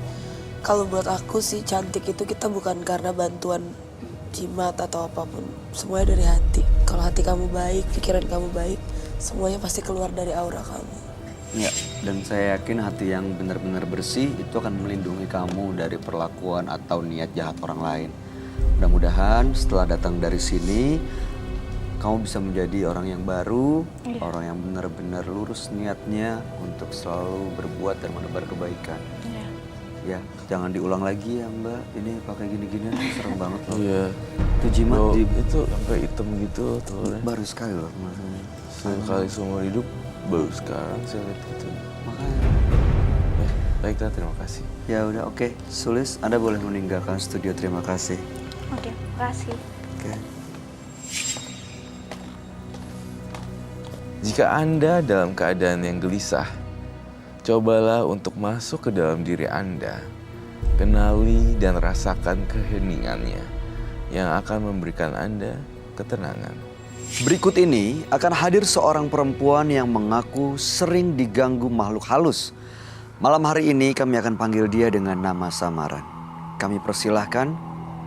kalau buat aku sih cantik itu kita bukan karena bantuan jimat atau apapun. Semuanya dari hati. Kalau hati kamu baik, pikiran kamu baik, semuanya pasti keluar dari aura kamu. Ya, dan saya yakin hati yang benar-benar bersih itu akan melindungi kamu dari perlakuan atau niat jahat orang lain. Mudah-mudahan setelah datang dari sini, kamu bisa menjadi orang yang baru, orang yang benar-benar lurus niatnya untuk selalu berbuat dan menebar kebaikan. Ya, jangan diulang lagi ya Mbak, ini pakai gini-ginian serem banget loh. Iya. Itu jimat Loh, di itu sampai hitam gitu telurnya. baru sekali loh kemarin. Sekali seumur hidup, baru sekarang saya lihat gitu. Makanya. Baiklah, terima kasih. Ya udah oke. Sulis, Anda boleh meninggalkan studio. Terima kasih. Oke, makasih. Oke. Jika Anda dalam keadaan yang gelisah, cobalah untuk masuk ke dalam diri Anda. Kenali dan rasakan keheningannya yang akan memberikan Anda ketenangan. Berikut ini akan hadir seorang perempuan yang mengaku sering diganggu makhluk halus. Malam hari ini kami akan panggil dia dengan nama samaran. Kami persilahkan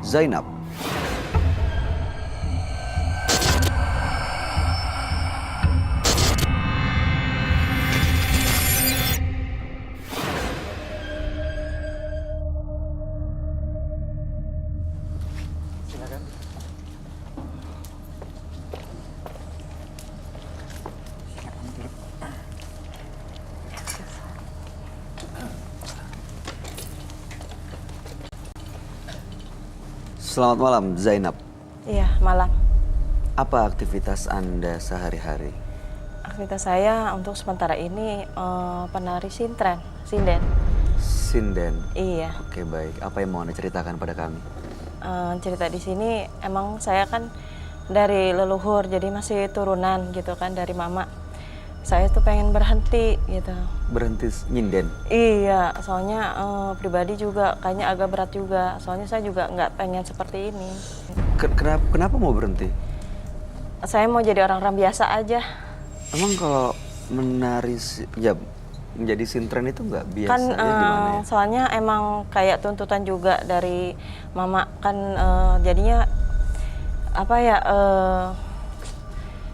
Zainab. Selamat malam Zainab. Iya, malam. Apa aktivitas Anda sehari-hari? Aktivitas saya untuk sementara ini penari sinden. Sinden. Iya. Oke baik. Apa yang mau Anda ceritakan pada kami? Cerita di sini emang saya kan dari leluhur, jadi masih turunan gitu kan dari mama. Saya tuh pengen berhenti gitu. Berhenti nyinden. Iya, soalnya pribadi juga kayaknya agak berat juga. Soalnya saya juga nggak pengen seperti ini. Kenapa mau berhenti? Saya mau jadi orang-orang biasa aja. Emang kalau menari ya menjadi sintren itu nggak biasa Kan ya gimana ya? soalnya emang kayak tuntutan juga dari mama kan jadinya apa ya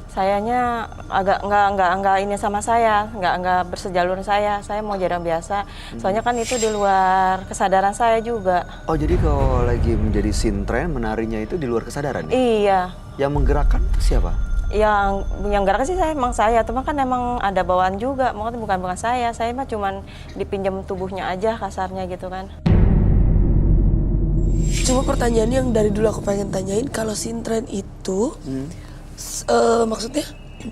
sayanya agak nggak ini sama saya, nggak bersejalur saya mau jadi orang biasa. Soalnya kan itu di luar kesadaran saya juga. Oh jadi kalau lagi menjadi sintren menarinya itu di luar kesadaran ya? Iya. Yang menggerakkan siapa? Yang gerak sih emang saya, cuma kan emang ada bawaan juga, makanya bukan saya mah cuman dipinjam tubuhnya aja kasarnya gitu kan. Cuma pertanyaan yang dari dulu aku pengen tanyain, kalau sintren itu maksudnya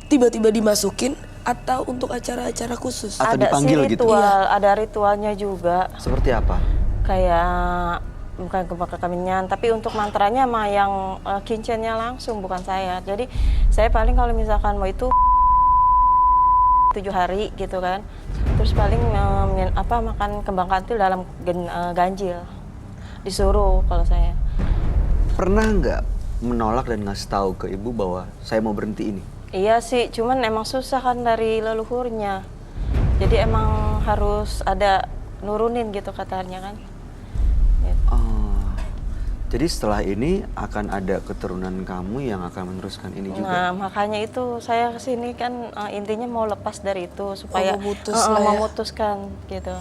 tiba-tiba dimasukin atau untuk acara-acara khusus? Atau Ada dipanggil sih gitu? ritual, ada ritualnya juga. Seperti apa? Kayak bukan kekaminan, tapi untuk mantranya mah yang kincennya langsung, bukan saya. Jadi saya paling kalau misalkan mau itu 7 hari gitu kan, terus paling makan kembang kantil dalam ganjil, disuruh kalau saya. Pernah nggak menolak dan ngasih tahu ke ibu bahwa saya mau berhenti ini? Iya sih, cuman emang susah kan dari leluhurnya. Jadi emang harus ada nurunin gitu katanya kan. Gitu. Oh, jadi setelah ini akan ada keturunan kamu yang akan meneruskan ini juga? Nah, makanya itu saya kesini kan intinya mau lepas dari itu supaya memutus lah ya. memutuskan gitu.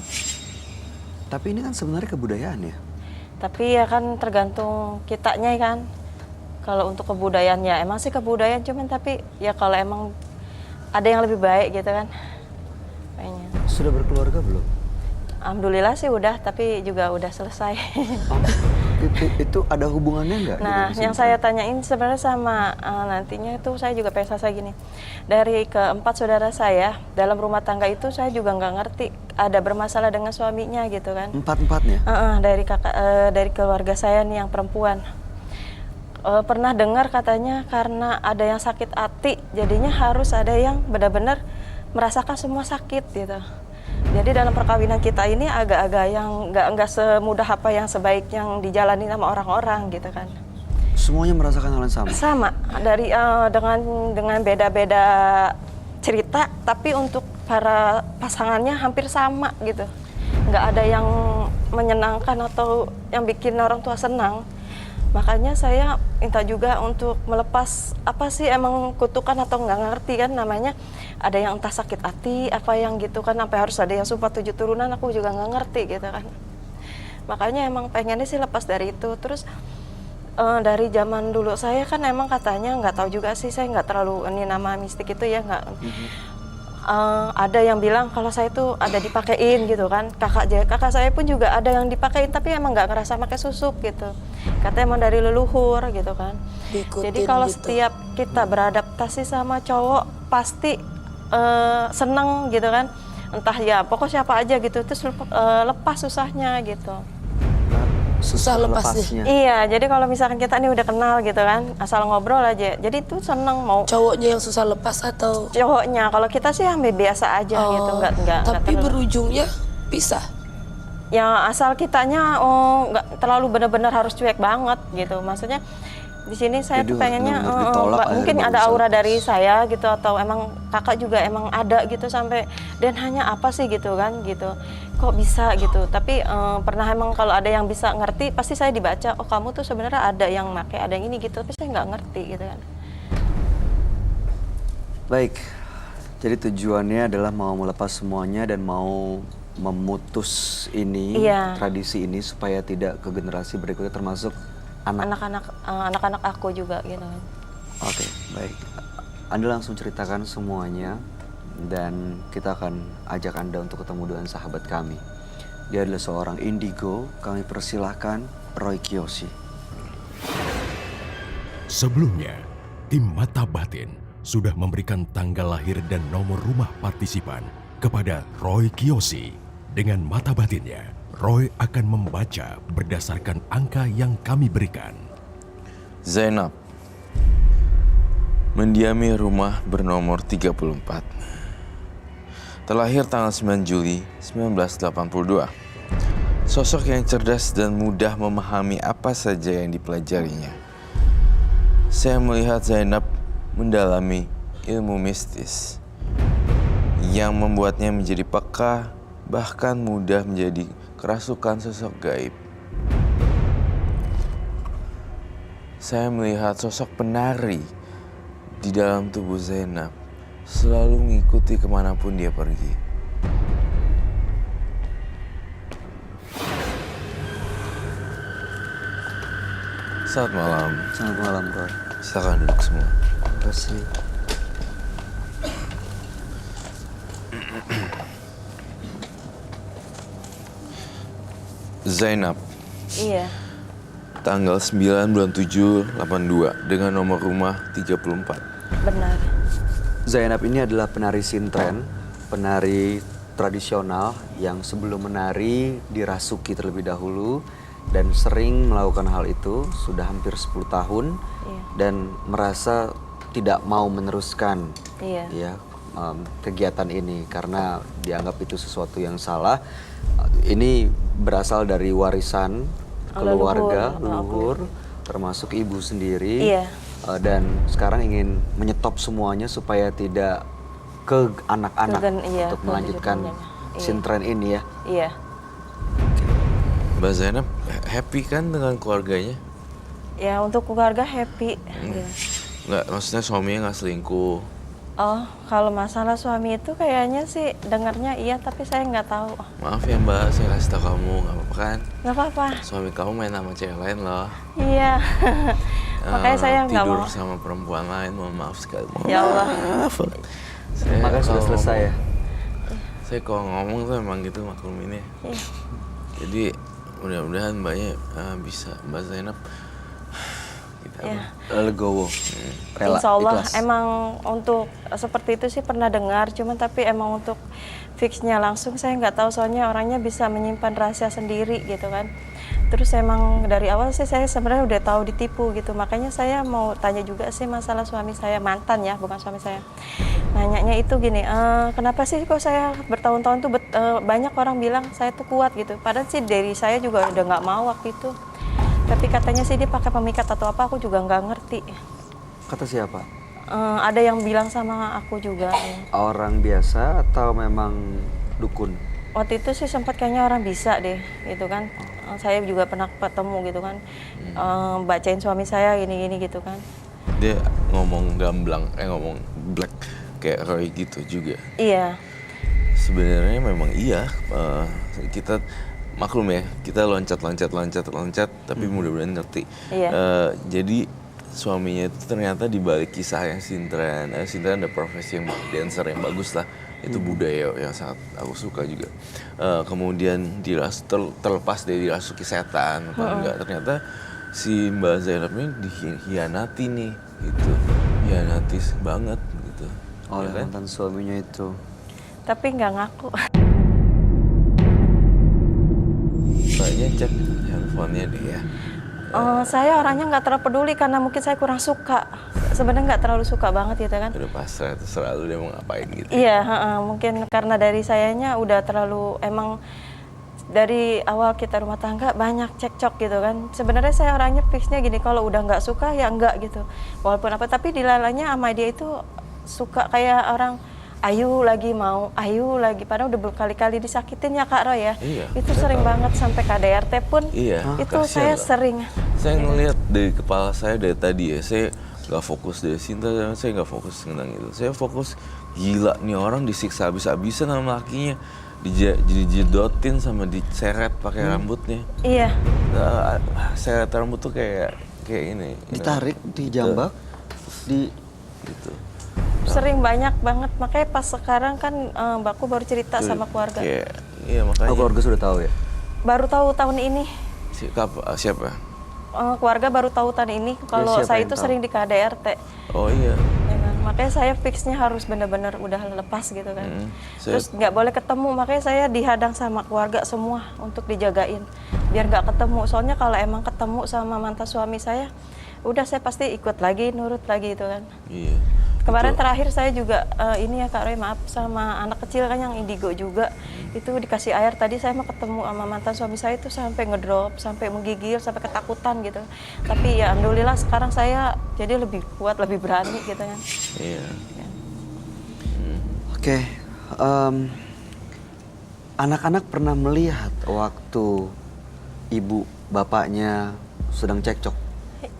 Tapi ini kan sebenarnya kebudayaan ya? Tapi ya kan tergantung kitanya kan. Kalau untuk kebudayaan ya emang sih kebudayaan, cuman tapi ya kalau emang ada yang lebih baik gitu kan. Kayaknya. Sudah berkeluarga belum? Alhamdulillah sih udah, tapi juga udah selesai. Oh, itu ada hubungannya nggak? Nah, dengan yang Sinta? saya tanyain sebenarnya sama nantinya itu saya juga pengen selesai gini. Dari keempat saudara saya, dalam rumah tangga itu saya juga nggak ngerti ada bermasalah dengan suaminya gitu kan. Empat-empatnya? Dari keluarga saya nih yang perempuan. Pernah dengar katanya karena ada yang sakit hati, jadinya harus ada yang benar-benar merasakan semua sakit gitu. Jadi dalam perkawinan kita ini agak-agak yang nggak semudah apa yang sebaik yang dijalani sama orang-orang gitu kan. Semuanya merasakan hal yang sama? Sama dari dengan beda-beda cerita, tapi untuk para pasangannya hampir sama gitu. Nggak ada yang menyenangkan atau yang bikin orang tua senang. Makanya saya minta juga untuk melepas apa sih emang kutukan atau nggak ngerti kan namanya. Ada yang entah sakit hati, apa yang gitu kan, sampai harus ada yang sumpah 7 turunan, aku juga nggak ngerti gitu kan. Makanya emang pengennya sih lepas dari itu. Terus dari zaman dulu saya kan emang katanya nggak tahu juga sih, saya nggak terlalu ini nama mistik itu ya nggak. Ada yang bilang kalau saya tuh ada dipakein gitu kan, kakak saya pun juga ada yang dipakein tapi emang nggak ngerasa pakai susuk gitu, katanya emang dari leluhur gitu kan. Diikutin Jadi kalau gitu. setiap kita beradaptasi sama cowok pasti seneng gitu kan, entah ya pokok siapa aja gitu, terus lepas susahnya gitu. Susah lepasnya. Iya, jadi kalau misalkan kita nih udah kenal gitu kan, asal ngobrol aja, jadi tuh seneng mau Cowoknya yang susah lepas atau? cowoknya. Kalau kita sih hampir biasa aja gitu, nggak Tapi terlalu. berujungnya pisah. Ya asal kitanya nggak terlalu benar-benar harus cuek banget gitu. Maksudnya di sini saya Jadi tuh pengennya benar-benar ditolak, mungkin akhirnya ada baru aura bisa dari lepas. saya gitu, atau emang kakak juga emang ada gitu sampai dan hanya apa sih gitu kan gitu. Kok bisa gitu. Tapi pernah emang kalau ada yang bisa ngerti pasti saya dibaca, oh kamu tuh sebenarnya ada yang pakai, ada yang ini gitu, tapi saya nggak ngerti gitu kan. Baik, jadi tujuannya adalah mau melepas semuanya dan mau memutus ini, Iya. tradisi ini supaya tidak ke generasi berikutnya termasuk anak. Anak-anak aku juga gitu kan. Oke, baik. Anda langsung ceritakan semuanya dan kita akan ajak Anda untuk ketemu dengan sahabat kami. Dia adalah seorang indigo, kami persilahkan Roy Kiyoshi. Sebelumnya, tim Mata Batin sudah memberikan tanggal lahir dan nomor rumah partisipan kepada Roy Kiyoshi. Dengan mata batinnya, Roy akan membaca berdasarkan angka yang kami berikan. Zainab mendiami rumah bernomor 34. Terlahir tanggal 9 Juli 1982. Sosok yang cerdas dan mudah memahami apa saja yang dipelajarinya. Saya melihat Zainab mendalami ilmu mistis yang membuatnya menjadi peka, bahkan mudah menjadi kerasukan sosok gaib. Saya melihat sosok penari di dalam tubuh Zainab selalu mengikuti kemanapun dia pergi. Selamat malam. Selamat malam, Roy. Silakan duduk semua. Terima kasih. Zainab, Iya, tanggal 9 bulan 7 82 dengan nomor rumah 34. benar. Zainab ini adalah penari sintren, penari tradisional yang sebelum menari dirasuki terlebih dahulu dan sering melakukan hal itu sudah hampir 10 tahun Iya. dan merasa tidak mau meneruskan Iya. ya kegiatan ini karena dianggap itu sesuatu yang salah. Ini berasal dari warisan keluarga, Leluhur. leluhur, termasuk ibu sendiri. Iya. Dan sekarang ingin menyetop semuanya supaya tidak ke anak-anak Iya, untuk ke melanjutkan kelanjutannya. Iya. sintren ini ya. Iya. Mbak Zainab happy kan dengan keluarganya? Ya untuk keluarga happy. Iya. Nggak, maksudnya suaminya nggak selingkuh. Oh, kalau masalah suami itu kayaknya sih dengarnya iya, tapi saya nggak tahu. Maaf ya Mbak, saya kasih tau kamu, nggak apa-apa kan? Nggak apa-apa. Suami kamu main sama cewek lain loh. Iya. Makanya saya nggak tidur mau. sama perempuan lain, mohon maaf sekali. Mohon Ya Allah. maaf. Saya Makanya sudah kalau selesai ya. Saya kalau ngomong tuh emang gitu maklumin ya. Iya. Jadi mudah-mudahan Mbaknya bisa, Mbak Zainab. Kita Iya. Legowo, rela, Insya Allah ikhlas. emang untuk seperti itu sih pernah dengar, cuman tapi emang untuk fixnya langsung saya nggak tahu, soalnya orangnya bisa menyimpan rahasia sendiri gitu kan. Terus emang dari awal sih saya sebenarnya udah tahu ditipu gitu, makanya saya mau tanya juga sih masalah suami saya, mantan ya, bukan suami saya. Nanyanya itu gini, kenapa sih kok saya bertahun-tahun tuh banyak orang bilang saya tuh kuat gitu, padahal sih dari saya juga udah nggak mau waktu itu. Tapi katanya sih dia pakai pemikat atau apa, aku juga nggak ngerti. Kata siapa? Ada yang bilang sama aku juga. Orang biasa atau memang dukun? Waktu itu sih sempat kayaknya orang bisa deh, gitu kan. Saya juga pernah ketemu gitu kan, bacain suami saya gini-gini gitu kan. Dia ngomong gamblang, ngomong black kayak Roy gitu juga. Iya, Sebenarnya memang iya, kita maklum ya, kita loncat, tapi mudah-mudahan ngerti. Iya. Jadi suaminya itu ternyata di balik kisah yang sintren ada profesi yang dancer yang bagus lah. Itu budaya yang sangat aku suka juga. Kemudian terlepas dari dirasuki setan atau enggak, ternyata si Mbak Zainab ini dihianati nih, gitu. Hianati banget gitu. Oleh Ya kan? mantan suaminya itu. tapi nggak ngaku. Mbaknya cek handphonenya deh ya. Saya orangnya nggak terlalu peduli karena mungkin saya kurang suka. Sebenarnya nggak terlalu suka banget gitu kan. Udah pasrah, terserah lu dia mau ngapain gitu. Iya, mungkin karena dari sayanya udah terlalu, emang dari awal kita rumah tangga banyak cekcok gitu kan. Sebenarnya saya orangnya fixnya gini, kalau udah nggak suka ya enggak gitu. Walaupun apa, tapi dilalanya sama dia itu suka kayak orang ayu lagi mau, ayu lagi. Padahal udah berkali-kali disakitin ya Kak Roy ya. Iya, Itu saya sering tahu. banget sampai KDRT pun. Iya, Itu kasihan saya loh. sering. Saya ngelihat dari kepala saya dari tadi ya, saya nggak fokus dari Sinta, saya nggak fokus tentang itu. Saya fokus, gila nih orang disiksa habis-habisan sama lakinya, dijedotin sama diseret pakai rambutnya. Iya. Seret rambut tuh kayak ini. Ditarik, dijambak, di Gitu. Sering banyak banget, makanya pas sekarang kan Mbakku baru cerita sama keluarga. Iya makanya. keluarga sudah tahu ya. Baru tahu tahun ini, Siapa? keluarga baru tahu tahun ini kalau siapa saya yang itu tahu? sering di KDRT. Oh iya. Ya kan? Makanya saya fixnya harus benar-benar udah lepas gitu kan. Terus nggak boleh ketemu, makanya saya dihadang sama keluarga semua untuk dijagain biar nggak ketemu. Soalnya kalau emang ketemu sama mantan suami saya, udah saya pasti ikut lagi, nurut lagi itu kan. Iya. Kemarin Betul. terakhir saya juga ini ya Kak Roy, maaf, sama anak kecil kan yang indigo juga. Itu dikasih air, tadi saya mau ketemu sama mantan suami saya itu sampai ngedrop, sampai menggigil, sampai ketakutan gitu. Tapi ya alhamdulillah sekarang saya jadi lebih kuat, lebih berani gitu kan. Iya. Oke, anak-anak pernah melihat waktu ibu bapaknya sedang cekcok.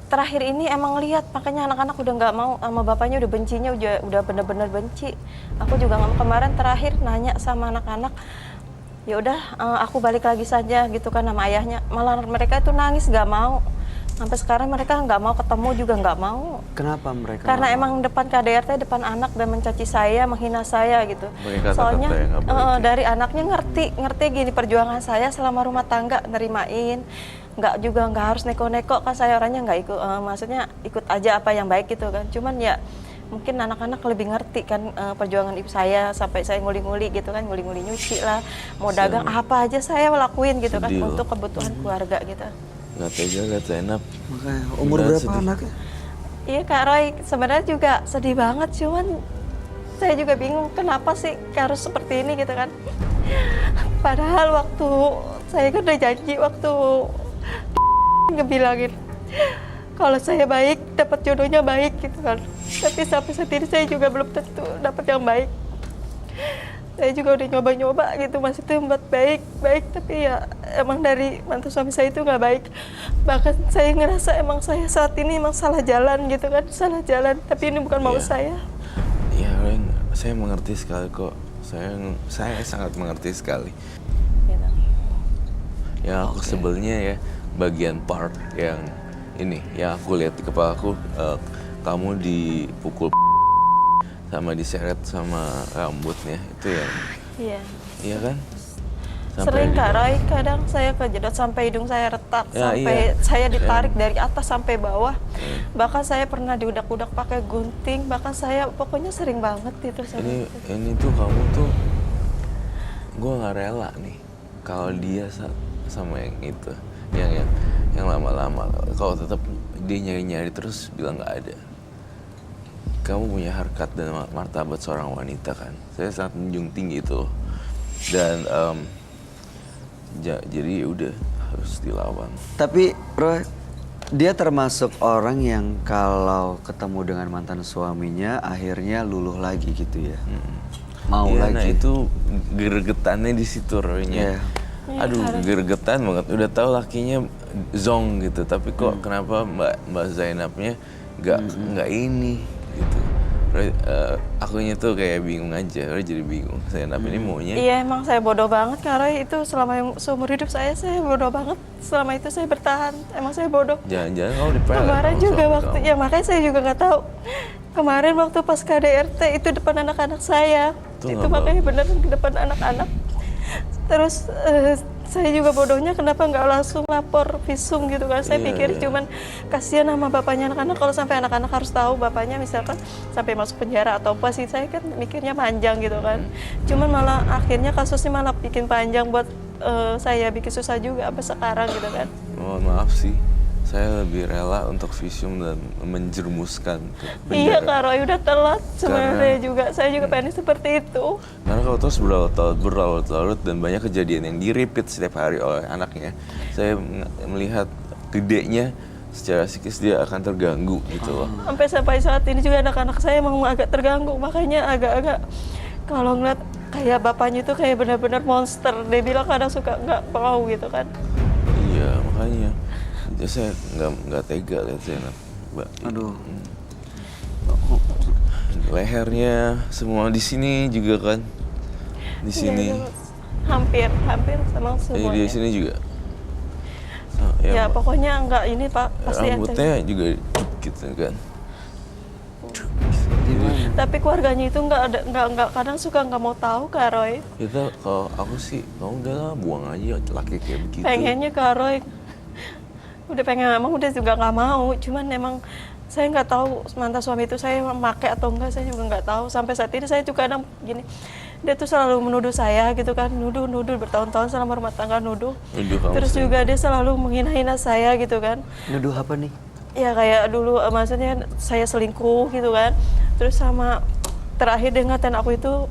Terakhir ini emang lihat, makanya anak-anak udah nggak mau sama bapaknya, udah bencinya udah bener-bener benci. Aku juga nggak mau. Kemarin terakhir nanya sama anak-anak, ya udah aku balik lagi saja gitu kan sama ayahnya. Malah mereka itu nangis nggak mau. Sampai sekarang mereka nggak mau ketemu juga nggak mau. Kenapa mereka? Karena nggak emang depan KDRT, depan anak dan mencaci saya, menghina saya gitu. Pakai kata-kata Soalnya yang nggak baik ya. dari anaknya ngerti gini perjuangan saya selama rumah tangga, nerimain. Nggak harus neko-neko kan, saya orangnya nggak ikut, maksudnya ikut aja apa yang baik gitu kan. Cuman ya mungkin anak-anak lebih ngerti kan perjuangan ibu saya, sampai saya nguli-nguli gitu kan, nguli-nguli nyuci lah, mau dagang apa aja saya lakuin gitu kan, Sedih loh. untuk kebutuhan keluarga gitu. Nggak tega lihat Zainab. Makanya umur Beneran berapa sedih. anaknya? Iya Kak Roy, sebenarnya juga sedih banget, cuman saya juga bingung kenapa sih harus seperti ini gitu kan. Padahal waktu saya kan udah janji waktu ngebilangin kalau saya baik dapat jodohnya baik gitu kan. Tapi sampai saat ini saya juga belum tentu dapat yang baik. Saya juga udah nyoba-nyoba gitu, masih tuh buat baik, tapi ya emang dari mantan suami saya itu nggak baik. Bahkan saya ngerasa emang saya saat ini emang salah jalan gitu kan, salah jalan. Tapi ini bukan mau saya. Iya, saya mengerti sekali kok. Saya sangat mengerti sekali. Gitu. Yang aku sebelnya ya bagian part yang ini, yang aku lihat di kepala aku, kamu dipukul sama diseret sama rambutnya itu ya. Iya. Iya kan? Sering Kak Roy, kadang saya kejedot sampai hidung saya retak, Ya, sampai iya. saya ditarik dari atas sampai bawah. Bahkan saya pernah diudak-udak pakai gunting, bahkan saya pokoknya sering banget itu. Ini tuh kamu tuh, gue nggak rela nih kalau dia sama yang itu, yang lama-lama. Kalau tetap dia nyari-nyari terus bilang nggak ada. Kamu punya harkat dan martabat seorang wanita kan. Saya sangat menjunjung tinggi itu loh. Dan jadi udah harus dilawan. Tapi Roy, dia termasuk orang yang kalau ketemu dengan mantan suaminya akhirnya luluh lagi gitu ya. Mau Iya, lagi. nah itu gregetannya di situ Roy-nya. Aduh, gregetan banget. Udah tahu lakinya zong gitu, tapi kok kenapa Mbak Zainabnya nggak ini gitu. Roy, akunya tuh kayak bingung aja. Roy jadi bingung. Zainab ini maunya. Iya, emang saya bodoh banget Kak Roy. Itu selama seumur hidup saya bodoh banget. Selama itu saya bertahan. Emang saya bodoh. Jangan-jangan kamu dipelet. Kemarin sama juga suami waktu, kamu. ya makanya saya juga nggak tahu. Kemarin waktu pas KDRT itu depan anak-anak saya. Itu Itu nggak makanya bener di depan anak-anak. Terus saya juga bodohnya kenapa nggak langsung lapor visum gitu kan. Saya Iya, pikir iya. cuman kasihan sama bapaknya anak-anak, kalau sampai anak-anak harus tahu bapaknya misalkan sampai masuk penjara atau apa sih, saya kan mikirnya panjang gitu kan. Cuman malah akhirnya kasusnya malah bikin panjang buat saya, bikin susah juga sampai sekarang gitu kan. Mohon maaf sih. Saya lebih rela untuk visum dan menjerumuskan ke Iya penjara. Kak Roy, udah telat sebenarnya juga. Saya juga pengen seperti itu. Karena kalau terus berlarut-larut dan banyak kejadian yang di-repeat setiap hari oleh anaknya, saya melihat gedenya secara psikis dia akan terganggu gitu loh. Sampai saat ini juga anak-anak saya emang agak terganggu. Makanya agak-agak kalau ngeliat kayak bapaknya itu kayak benar-benar monster. Dia bilang kadang suka nggak mau gitu kan. Iya, makanya. Jadi saya nggak tega lihat Zainab. Mbak. Aduh. Lehernya semua di sini juga kan. Di sini. Iya, hampir sama Di semuanya. sini juga. Ya pokoknya nggak ini Pak, pasti ada. rambutnya juga gitu kan. Tapi keluarganya itu nggak kadang suka nggak mau tahu Kak Roy. Kita kalau aku sih, kamu udahlah buang aja laki kayak begitu. Pengennya Kak Roy, udah pengen, emang udah juga nggak mau. Cuman emang saya nggak tahu mantan suami itu saya memakai atau enggak, saya juga nggak tahu. Sampai saat ini saya juga kadang gini, dia tuh selalu menuduh saya gitu kan, nuduh bertahun-tahun selama rumah tangga nuduh. Nuduh kamu Terus sendiri. juga dia selalu menghina-hina saya gitu kan. Nuduh apa nih? Ya kayak dulu maksudnya saya selingkuh gitu kan. Terus sama terakhir dia ngatain aku itu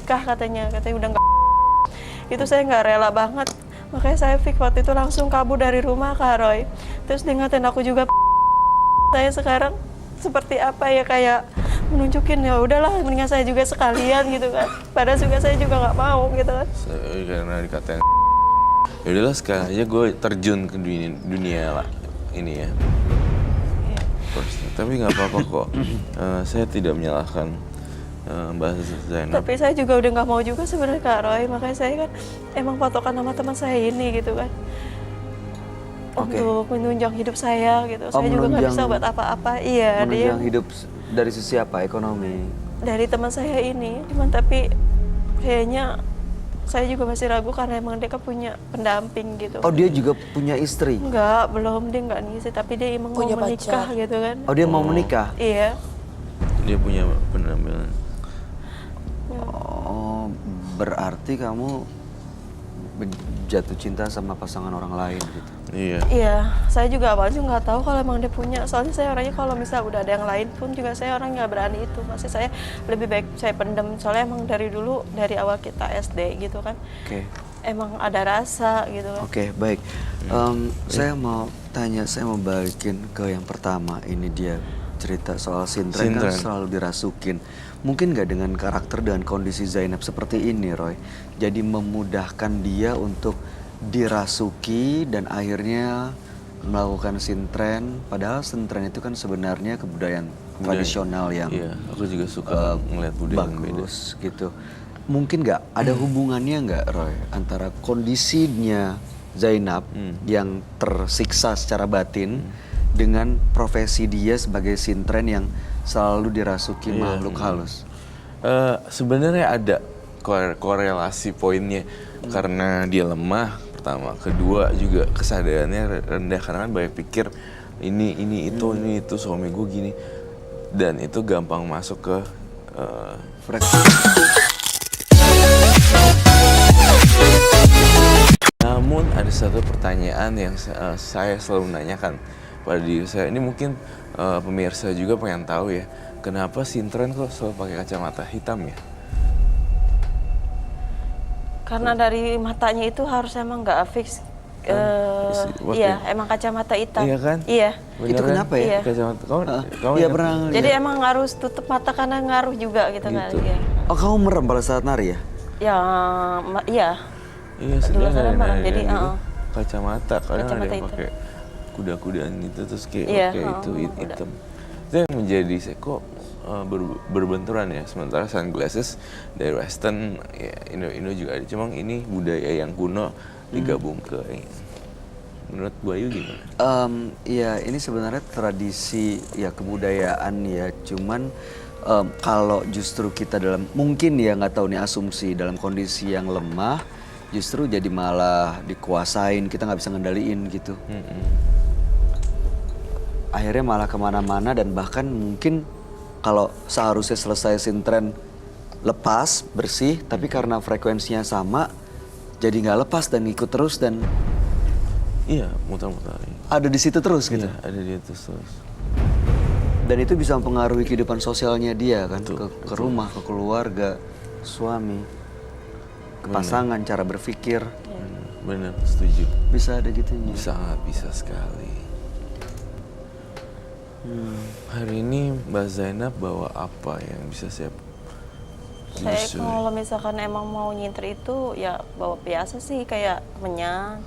katanya udah nggak. Itu saya nggak rela banget. Makanya saya fix waktu itu langsung kabur dari rumah Kak Roy. Terus dia ngatain aku juga. Saya sekarang seperti apa ya, kayak menunjukin ya udahlah mendingan saya juga sekalian gitu kan. Padahal juga saya juga nggak mau gitu kan. Karena dikatain ya udahlah sekarang aja gue terjun ke dunia lah ini ya. First, tapi nggak apa-apa kok. Saya tidak menyalahkan Mbak Zainab. Tapi saya juga udah nggak mau juga sebenarnya Kak Roy. Makanya saya kan emang patokan sama teman saya ini gitu kan. Oke. Untuk menunjang hidup saya gitu. Oh, Saya juga nggak menunjang- bisa buat apa-apa. Iya, dia Menunjang hidup dari sisi apa? Ekonomi. dari teman saya ini. Cuman tapi kayaknya saya juga masih ragu karena emang dia kan punya pendamping gitu. Oh, dia juga punya istri. Enggak, belum, dia nggak ngisi, tapi dia emang Punya mau menikah pacar. gitu kan. Oh, dia mau menikah. Iya. Dia punya penampilan. Oh, berarti kamu jatuh cinta sama pasangan orang lain gitu. Iya. Iya, saya juga awalnya nggak tahu kalau emang dia punya. Soalnya saya orangnya kalau misal udah ada yang lain pun juga saya orang nggak berani itu. Masih saya lebih baik saya pendem. Soalnya emang dari dulu, dari awal kita SD gitu kan. Oke. emang ada rasa gitu kan. Oke, baik. Saya mau tanya, saya mau balikin ke yang pertama. Ini dia cerita soal Sintren kan Sintren. selalu dirasukin. Mungkin nggak dengan karakter dan kondisi Zainab seperti ini, Roy. Jadi memudahkan dia untuk dirasuki dan akhirnya melakukan sintren. Padahal sintren itu kan sebenarnya kebudayaan tradisional yang Iya, aku juga suka ngeliat budaya yang beda. bagus gitu. Mungkin nggak ada hubungannya nggak, Roy, antara kondisinya Zainab yang tersiksa secara batin dengan profesi dia sebagai sintren yang selalu dirasuki makhluk halus? Sebenarnya ada korelasi poinnya karena dia lemah pertama, kedua juga kesadarannya rendah karena kan banyak pikir ini itu suami gue gini, dan itu gampang masuk ke Namun ada satu pertanyaan yang saya selalu menanyakan pada diri saya. Ini mungkin pemirsa juga pengen tahu ya, kenapa sintren kok selalu pakai kacamata hitam ya? Karena dari matanya itu harus emang nggak fix. Iya, emang kacamata hitam. Iya kan? Iya. Itu kenapa ya? Iya. Kacamata kamu Iya ingat? pernah ngeliat. Jadi emang harus tutup mata karena ngaruh juga gitu kan. Gitu. Iya. Oh, kamu merem pada saat nari ya? Ya, iya. Iya, Dulu sebenarnya saya merem, jadi, gitu. Kacamata, kadang ada Kacamata yang hitam. pakai kuda-kudaan gitu terus kayak Iya, itu kuda. hitam. Itu yang menjadi saya kok berbenturan ya. Sementara sunglasses dari Western ya Indo juga ada. Cuma ini budaya yang kuno digabung ke menurut Bayu gimana? Iya, ini sebenarnya tradisi ya kebudayaan ya. Cuman kalau justru kita mungkin ya nggak tahu nih asumsi dalam kondisi yang lemah, justru jadi malah dikuasain, kita nggak bisa ngendaliin gitu. Akhirnya malah kemana-mana dan bahkan mungkin kalau seharusnya selesai sintren lepas, bersih, tapi karena frekuensinya sama, jadi nggak lepas dan ngikut terus dan Iya, muter-muter. ada di situ terus gitu. Iya, ada di atas terus. Dan itu bisa mempengaruhi kehidupan sosialnya dia kan, Betul, ke rumah, ke keluarga, suami, ke pasangan, cara berpikir. Benar, setuju. Bisa ada gitunya. Sangat bisa sekali. Hari ini Mbak Zainab bawa apa yang bisa saya Saya telusuri? kalau misalkan emang mau nyinter itu ya bawa biasa sih kayak menyan,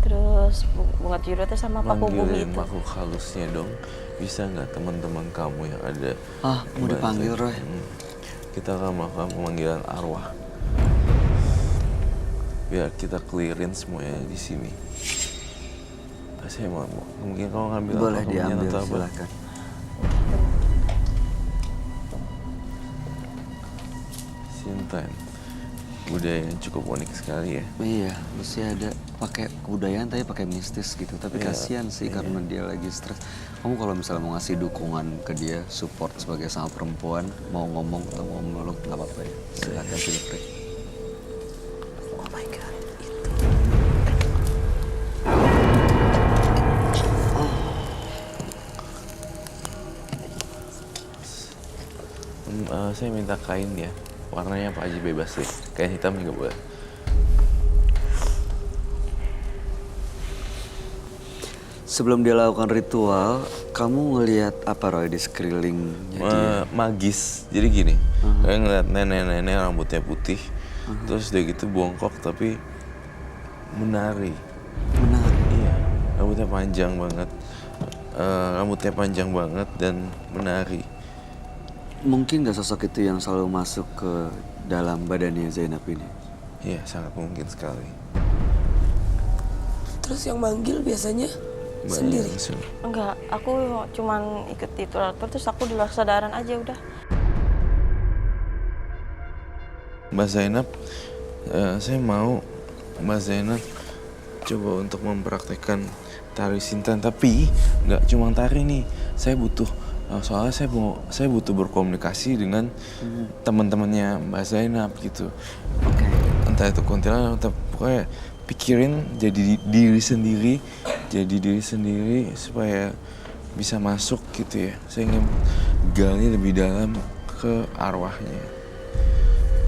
terus bunga tiurnya sama paku bumi Manggilin itu. makhluk halusnya dong. Bisa nggak teman-teman kamu yang ada? Mau dipanggil, Roy? Kita akan melakukan pemanggilan arwah. Biar kita clearin semuanya di sini. Saya mau mungkin kamu ngambil Boleh apa, kemenyan diambil, atau apa? silakan. Sinten, budaya yang cukup unik sekali ya. Iya, mesti ada pakai kebudayaan tapi pakai mistis gitu. Tapi Iya, kasihan sih karena dia lagi stres. Kamu kalau misalnya mau ngasih dukungan ke dia, support sebagai sama perempuan, mau ngomong atau mau meluk nggak apa-apa ya. Silakan, feel free. Oh my god. Saya minta kain ya, warnanya apa aja bebas sih. Kain hitam juga boleh. Sebelum dia lakukan ritual, kamu ngelihat apa, Roy, di sekelilingnya dia? Magis, jadi gini, kayak ngeliat nenek-nenek rambutnya putih, terus dia gitu bongkok tapi menari. Menari. Iya, rambutnya panjang banget dan menari. Mungkin nggak sosok itu yang selalu masuk ke dalam badannya Zainab ini? Iya, sangat mungkin sekali. Terus yang manggil biasanya Mbak sendiri. langsung. Enggak, aku cuman ikut titulator terus aku di luar kesadaran aja udah. Mbak Zainab, saya mau Mbak Zainab coba untuk mempraktekkan tari Sinten, tapi nggak cuma tari nih. Saya butuh, soalnya saya butuh berkomunikasi dengan teman-temannya Mbak Zainab gitu. Oke. Entah itu kuntilanak atau pokoknya pikirin jadi diri sendiri supaya bisa masuk gitu ya. Saya ingin gali lebih dalam ke arwahnya.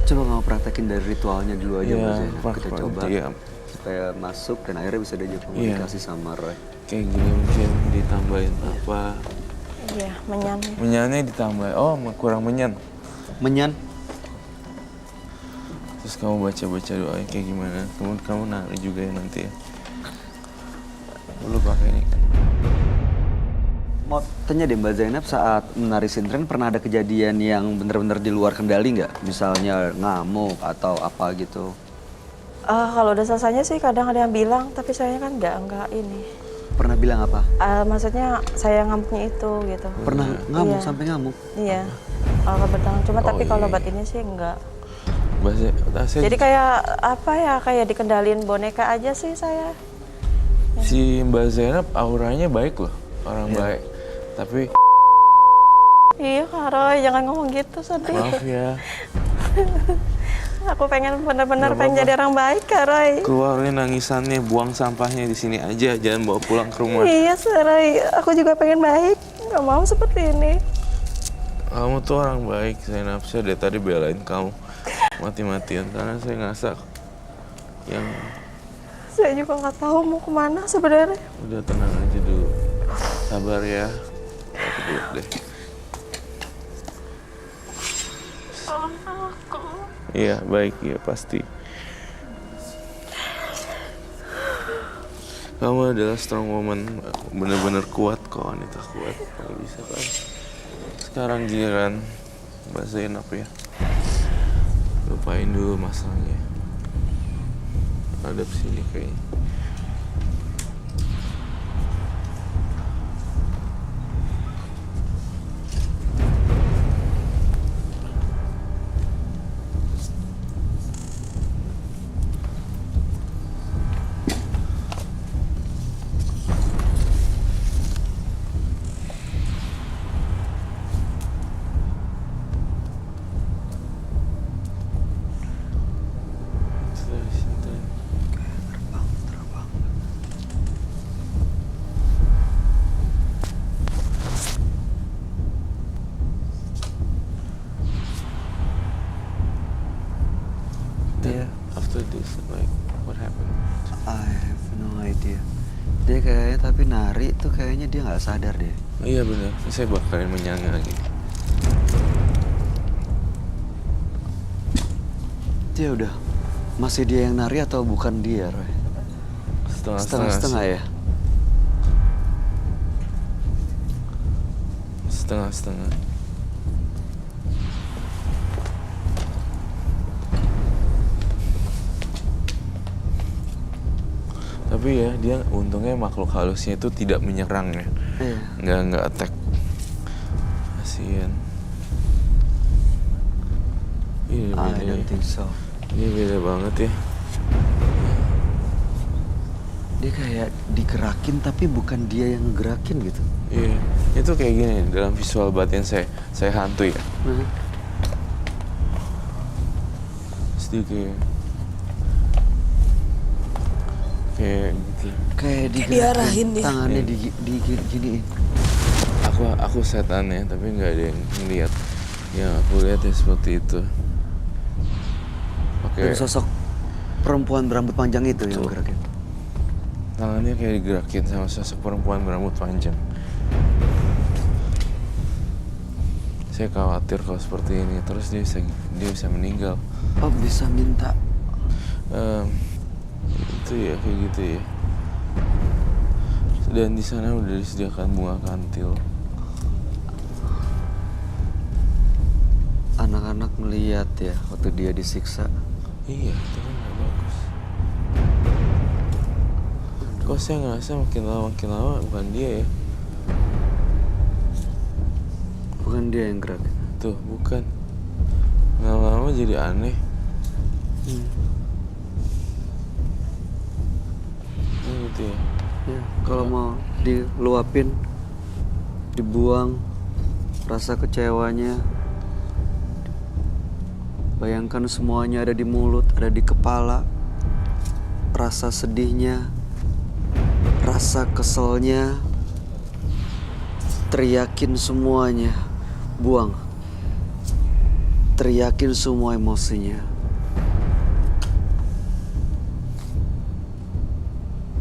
Coba kamu praktekin dari ritualnya dulu aja, Iya, Mbak Zainab. Kita praktek, coba iya. supaya masuk dan akhirnya bisa diajak komunikasi sama Roy. Kayak gini mungkin ditambahin apa? Iya, menyan. Menyannya ditambah. Oh, kurang menyan. Menyan. Terus kamu baca-baca doanya kayak gimana? Kamu nari juga ya nanti ya. Lu pakai ini kan. Mau tanya deh Mbak Zainab, saat menari sintren pernah ada kejadian yang benar-benar di luar kendali nggak? Misalnya ngamuk atau apa gitu? Kalau udah selesainya sih kadang ada yang bilang, tapi saya kan nggak ini. Pernah bilang apa? Maksudnya saya ngamuknya itu gitu. Pernah ngamuk Iya. sampai ngamuk? Iya. Kalau bertangan cuma Oh, tapi kalau iya. buat ini sih enggak. Jadi Jadi kayak apa ya, kayak dikendalin boneka aja sih saya. si Mbak Zainab auranya baik loh, orang baik. Tapi Iya Kak Roy, jangan ngomong gitu, sedih. maaf ya, Aku pengen bener-bener Nggak pengen apa-apa. jadi orang baik Kak Roy. keluarin nangisannya, buang sampahnya di sini aja, jangan bawa pulang ke rumah. Iya Roy, aku juga pengen baik. Gak mau seperti ini. Kamu tuh orang baik, Zainab. Saya dari tadi belain kamu mati-matian karena saya ngerasa yang Saya juga nggak tahu mau kemana sebenarnya. udah tenang aja dulu, sabar ya. Aku peluk deh. Iya baik ya pasti. Kamu adalah strong woman, bener-bener kuat kok, wanita kuat. Kamu bisa kan. Sekarang giliran Mbak Zainab ya. Lupain dulu masalahnya. Hadap sini kayaknya. Dia, After this, like, what happened? I have no idea. Dia kayaknya tapi nari tuh kayaknya dia nggak sadar deh. Iya benar, saya bakalan menyangga lagi. Dia udah, masih dia yang nari atau bukan dia, Roy? Setengah-setengah ya? Setengah-setengah. Tapi ya dia untungnya makhluk halusnya itu tidak menyerang ya, Iya. nggak attack. Kasian. Iya I beda ya. don't think so. Ini beda banget ya. Dia kayak digerakin tapi bukan dia yang gerakin gitu. Iya, itu kayak gini dalam visual batin saya hantu ya. Nah, Sedikit kayak gitu. kayak digerakin, diarahin dia. tangannya Iya. diginiin. Aku setannya tapi nggak ada yang ngeliat. Yang aku lihat ya seperti itu. Oke, Dan sosok perempuan berambut panjang itu yang Betul. gerakin. tangannya kayak digerakin sama sosok perempuan berambut panjang. Saya khawatir kalau seperti ini terus dia bisa meninggal. Oh, bisa minta. Itu ya kayak gitu ya. Dan di sana udah disediakan bunga kantil. Anak-anak melihat ya waktu dia disiksa. Iya, itu kan gak bagus. Kok saya ngerasa makin lama bukan dia ya? Bukan dia yang gerakin. Tuh, bukan. Lama-lama jadi aneh. Gitu ya. Ya, kalau mau diluapin, dibuang rasa kecewanya. Bayangkan semuanya ada di mulut, ada di kepala. Rasa sedihnya, rasa keselnya, teriakin semuanya. Buang. teriakin semua emosinya.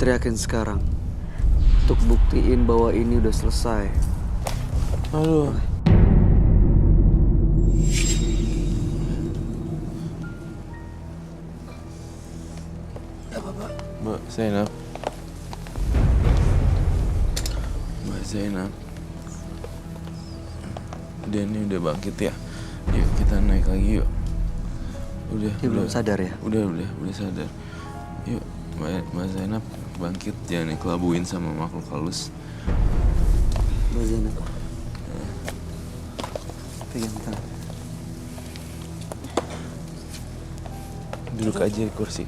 Teriakin sekarang. Untuk buktiin bahwa ini udah selesai. Aduh. Mbak Zainab. Mbak Zainab. Denny udah bangkit ya. Yuk kita naik lagi yuk. Udah. Dia belum sadar ya? Udah sadar. Yuk, Mbak Zainab bangkit, jangan dikelabuin sama makhluk halus. Mbak Zainab. Pegang tangan. Duduk aja di kursi.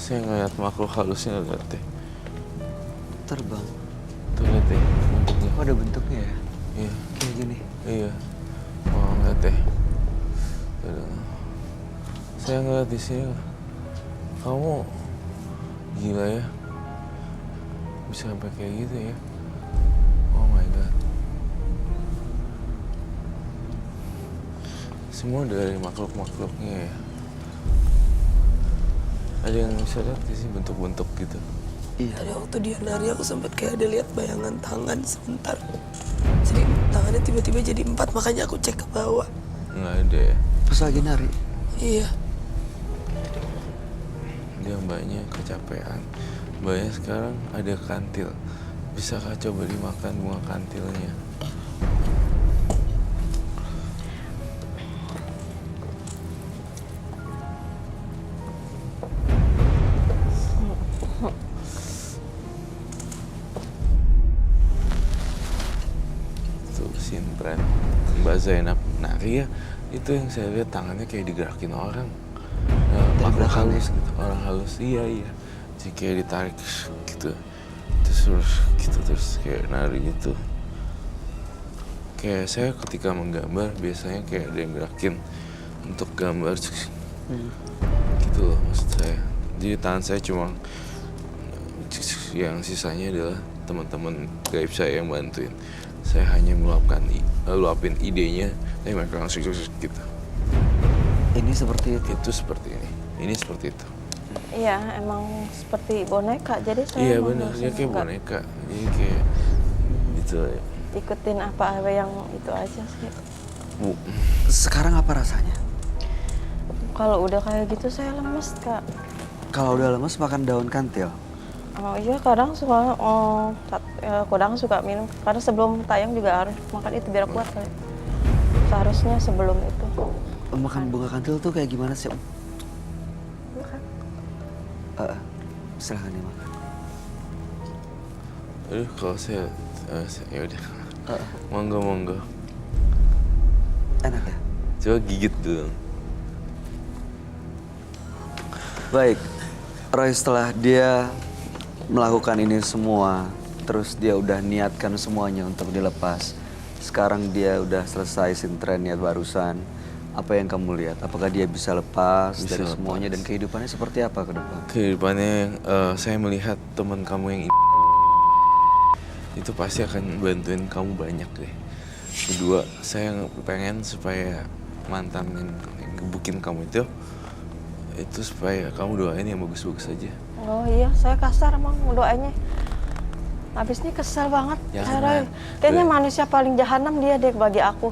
Saya ngeliat makhluk halusnya, lihat deh. Terbang. Tuh lihat deh bentuknya. Oh, ada bentuknya ya? Iya. Kayak gini. Iya. Oh, lihat deh. Tuh. Saya ngeliat di sini. Kamu gila ya. Bisa sampai kayak gitu ya. Oh my god. Semua dari makhluk-makhluknya ya. Ada yang bisa lihat di sini bentuk-bentuk gitu. Iya. Tadi waktu dia nari aku sempat kayak ada lihat bayangan tangan sebentar. Jadi tangannya tiba-tiba jadi 4, makanya aku cek ke bawah. Nggak ada ya. Pas lagi nari. Iya. Dia mbaknya kecapean. Mbaknya sekarang ada kantil. Bisakah coba dimakan bunga kantilnya? Tuh Sintren, Mbak Zainab nari ya. Itu yang saya lihat tangannya kayak digerakin orang. Makhluk halus gitu. Orang halus, iya. Jadi kayak ditarik gitu. Terus kayak nari gitu. Kayak saya ketika menggambar biasanya kayak ada yang gerakin untuk gambar gitu loh maksud saya. Jadi tangan saya cuma yang sisanya adalah teman-teman gaib saya yang bantuin. Saya hanya meluapin idenya, tapi mereka langsung gitu. Ini seperti itu. Itu seperti ini seperti itu. Iya, emang seperti boneka. Jadi saya Iya mau benar, dia kayak nggak boneka. Jadi kayak gitu ya. ikutin apa yang itu aja sih. Bu, Sekarang apa rasanya? Kalau udah kayak gitu saya lemes, Kak. Kalau udah lemes makan daun kantil. Oh iya, kadang suka kadang suka minum. Karena sebelum tayang juga harus makan itu biar kuat kali. Seharusnya sebelum itu. Makan bunga kantil tuh kayak gimana sih, Om? Makan. Silahkan dimakan. aduh kalau saya ya udah. Monggo. Enak ya? Coba gigit dulu. Baik, Roy setelah dia melakukan ini semua, terus dia udah niatkan semuanya untuk dilepas. Sekarang dia udah selesai sintrennya barusan. Apa yang kamu lihat? Apakah dia bisa lepas Bisa dari lepas. semuanya dan kehidupannya seperti apa ke depan? Kehidupannya saya melihat teman kamu yang itu pasti akan bantuin kamu banyak deh. Kedua, saya pengen supaya mantan yang gebukin kamu itu supaya kamu doain yang bagus-bagus aja. Oh iya, saya kasar emang doanya. Habis ini kesel banget. Jangan. Kayaknya manusia paling jahanam dia deh bagi aku.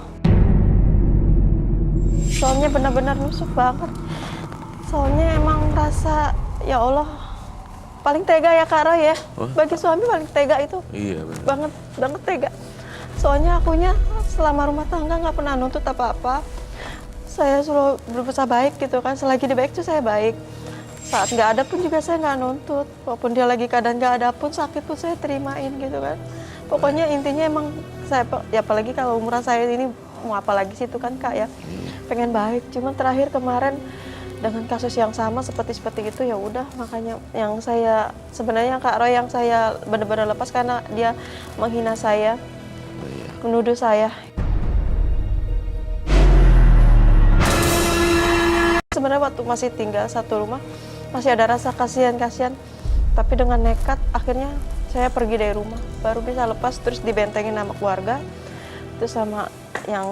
Soalnya benar-benar nusuk banget. Soalnya emang rasa, ya Allah, paling tega ya Kak Roy ya. Oh? Bagi suami paling tega itu. Iya benar. Banget tega. Soalnya akunya selama rumah tangga nggak pernah nuntut apa-apa. Saya selalu berusaha baik gitu kan. Selagi dia baik tuh saya baik. Saat nggak ada pun juga saya nggak nuntut. Walaupun dia lagi keadaan nggak ada pun, sakit pun saya terimain gitu kan. Pokoknya intinya emang saya, ya apalagi kalau umuran saya ini mau apa lagi sih itu kan Kak ya. Pengen baik. Cuman terakhir kemarin dengan kasus yang sama seperti itu ya udah, makanya yang saya sebenarnya Kak Roy yang saya benar-benar lepas karena dia menghina saya, menuduh saya. sebenarnya waktu masih tinggal satu rumah masih ada rasa kasihan, tapi dengan nekat akhirnya saya pergi dari rumah, baru bisa lepas, terus dibentengin sama keluarga, terus sama yang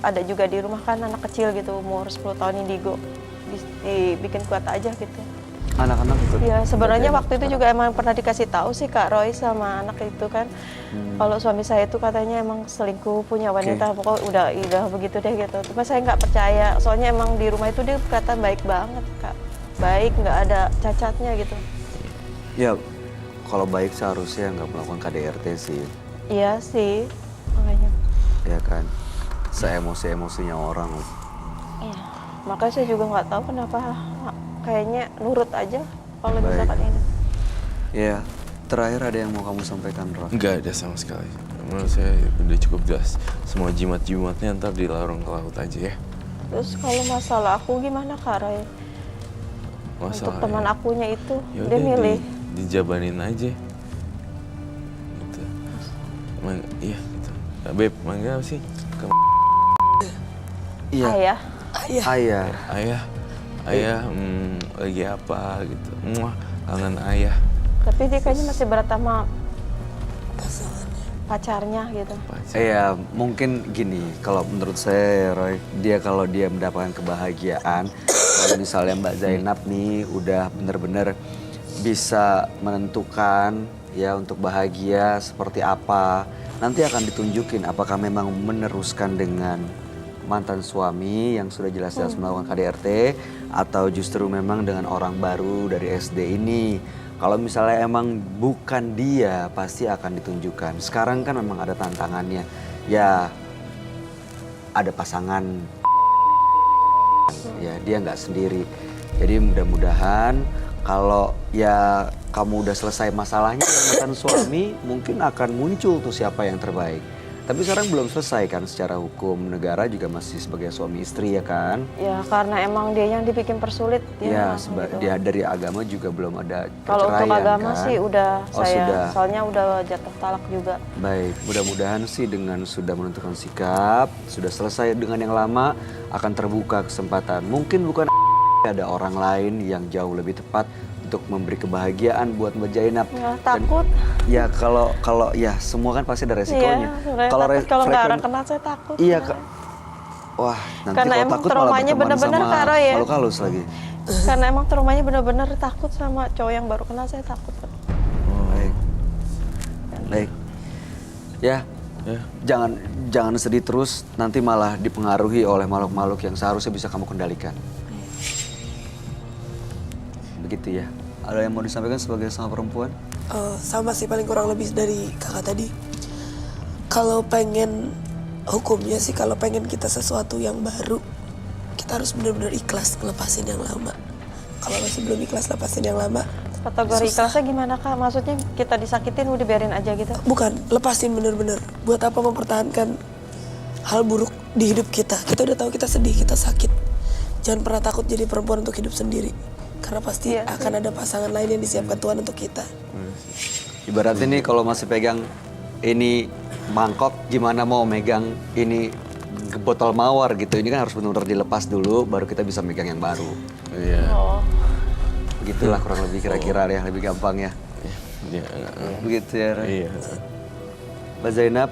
ada juga di rumah kan anak kecil gitu umur 10 tahun indigo, dibikin kuat aja gitu. Anak-anak ikut? Ya sebenarnya Mbak waktu itu Zainab juga emang pernah dikasih tahu sih Kak Roy sama anak itu kan, kalau suami saya itu katanya emang selingkuh punya wanita, pokoknya udah begitu deh gitu. Cuma saya nggak percaya, soalnya emang di rumah itu dia berkata baik banget Kak, baik nggak ada cacatnya gitu. Ya, kalau baik seharusnya nggak melakukan KDRT sih. Iya sih, makanya. Ya kan, se-emosi-emosinya orang. Iya, makanya saya juga nggak tahu kenapa kayaknya nurut aja kalau Baik. misalkan ini. Ya, terakhir ada yang mau kamu sampaikan, Roh? Nggak ada sama sekali. Menurut saya udah cukup jelas. Semua jimat-jimatnya ntar dilarung ke laut aja ya. Terus kalau masalah aku gimana Kak Roy? Untuk teman akunya itu, dia milih. Dijabanin aja. Gitu. Iya gitu. Nah, Beb, manggil apa sih? Iya. Ayah. Ayah. Ayah, lagi apa gitu. Muah, kangen ayah. Tapi dia kayaknya masih berat sama pacarnya gitu. Iya, mungkin gini, kalau menurut saya, Roy, kalau dia mendapatkan kebahagiaan, kalau misalnya Mbak Zainab nih udah benar-benar bisa menentukan ya untuk bahagia seperti apa, nanti akan ditunjukin apakah memang meneruskan dengan mantan suami yang sudah jelas-jelas melakukan KDRT atau justru memang dengan orang baru dari SD ini. Kalau misalnya emang bukan dia, pasti akan ditunjukkan. Sekarang kan memang ada tantangannya. Ya, ada pasangan. Ya, dia nggak sendiri. Jadi mudah-mudahan kalau ya kamu udah selesai masalahnya dengan suami, mungkin akan muncul tuh siapa yang terbaik. Tapi sekarang belum selesai kan, secara hukum negara juga masih sebagai suami istri ya kan? Ya karena emang dia yang dibikin persulit. Ya, gitu. dia dari agama juga belum ada Kalau untuk perceraian, agama kan? sih udah Oh, saya, sudah. soalnya udah jatuh talak juga. Baik, mudah-mudahan sih dengan sudah menentukan sikap, sudah selesai dengan yang lama, akan terbuka kesempatan. Mungkin bukan ada orang lain yang jauh lebih tepat untuk memberi kebahagiaan buat Mbak Zainab. Ya, takut. Ya kalau ya semua kan pasti ada resikonya. Iya, kalau nggak ada kenal saya takut. Iya, wah nanti Karena kalau emang takut malah traumanya berteman bener-bener sama Kak Roy ya. makhluk halus lagi. Karena emang traumanya bener-bener takut sama cowok yang baru kenal saya takut. Baik, baik. Ya, jangan sedih terus. Nanti malah dipengaruhi oleh makhluk-makhluk yang seharusnya bisa kamu kendalikan. Begitu ya. Ada yang mau disampaikan sebagai sama perempuan? Sama sih, paling kurang lebih dari kakak tadi. Kalau pengen hukumnya sih, kalau pengen kita sesuatu yang baru, kita harus benar-benar ikhlas ngelepasin yang lama. Kalau masih belum ikhlas lepasin yang lama, Kategori susah. ikhlasnya gimana Kak? Maksudnya kita disakitin udah biarin aja gitu? Bukan, lepasin bener-bener. Buat apa mempertahankan hal buruk di hidup kita? Kita udah tahu kita sedih, kita sakit. Jangan pernah takut jadi perempuan untuk hidup sendiri. Karena pasti Iya sih. akan ada pasangan lain yang disiapkan Tuhan untuk kita. Ibaratnya nih kalau masih pegang ini mangkok, gimana mau megang ini botol mawar gitu. Ini kan harus benar-benar dilepas dulu, baru kita bisa megang yang baru. Iya. Oh. Begitulah kurang lebih kira-kira ya, lebih gampang ya. Iya. Begitu ya, Ray. Iya. Mbak Zainab,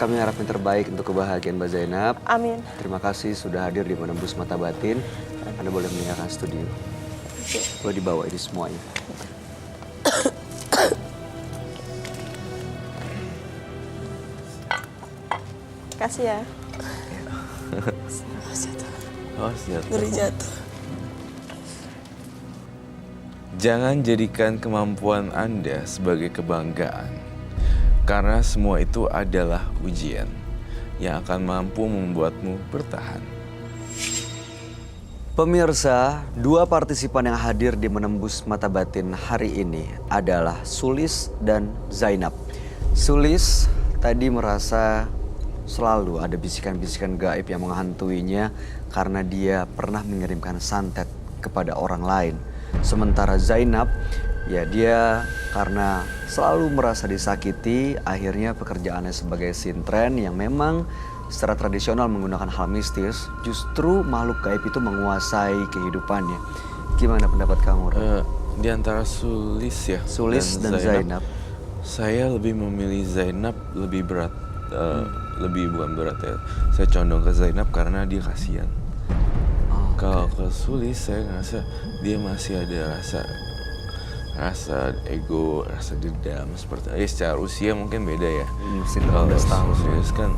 kami harapin terbaik untuk kebahagiaan Mbak Zainab. Amin. Terima kasih sudah hadir di Menembus Mata Batin. Anda boleh meninggalkan studio. Boleh dibawa ini semuanya. Kasih ya. Oh, siap. Ngeri jatuh. Jangan jadikan kemampuan Anda sebagai kebanggaan, karena semua itu adalah ujian yang akan mampu membuatmu bertahan. Pemirsa, dua partisipan yang hadir di Menembus Mata Batin hari ini adalah Sulis dan Zainab. Sulis tadi merasa selalu ada bisikan-bisikan gaib yang menghantuinya karena dia pernah mengirimkan santet kepada orang lain. Sementara Zainab, ya dia karena selalu merasa disakiti, akhirnya pekerjaannya sebagai sintren yang memang secara tradisional menggunakan hal mistis, justru makhluk gaib itu menguasai kehidupannya. Gimana pendapat kamu, Roy? Di antara Sulis ya, Sulis dan Zainab. Saya lebih memilih Zainab, lebih berat, lebih bukan berat ya. Saya condong ke Zainab karena dia kasihan. Kalau ke Sulis saya ngerasa dia masih ada rasa ego, rasa dendam seperti secara usia mungkin beda ya. Masih Kalau 18 tahun. Sulis kan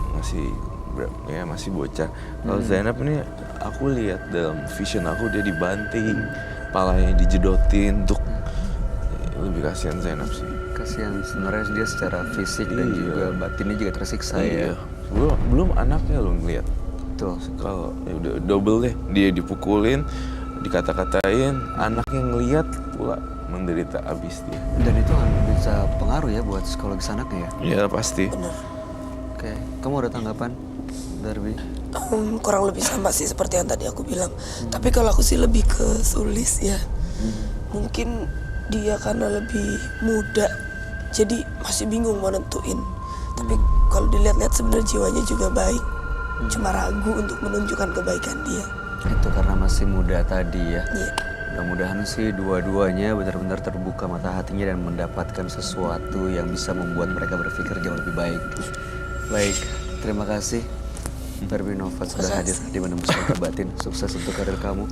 masih bocah. Kalau Zainab ini aku lihat dalam vision aku dia dibanting, palanya dijedotin untuk lebih kasihan Zainab sih. Kasihan sebenarnya dia secara fisik dan juga batinnya juga tersiksa ya. Belum anaknya lo ngeliat. Betul. Kalau udah double deh, dia dipukulin, dikata-katain, anaknya ngeliat pula menderita abis dia. Dan itu bisa pengaruh ya buat psikologis anaknya ya? Iya pasti. Bener. Oke, kamu ada tanggapan, Darby? Kurang lebih sama sih seperti yang tadi aku bilang. Tapi kalau aku sih lebih ke Sulis ya. Mungkin dia karena lebih muda, jadi masih bingung mau nentuin. Tapi kalau dilihat-lihat sebenarnya jiwanya juga baik. Cuma ragu untuk menunjukkan kebaikan dia. Itu karena masih muda tadi ya. Iya. Mudah-mudahan sih dua-duanya benar-benar terbuka mata hatinya dan mendapatkan sesuatu yang bisa membuat mereka berpikir jauh lebih baik. Baik, terima kasih Darby Novat sudah hadir di Menembus Mata Batin. Sukses untuk karir kamu.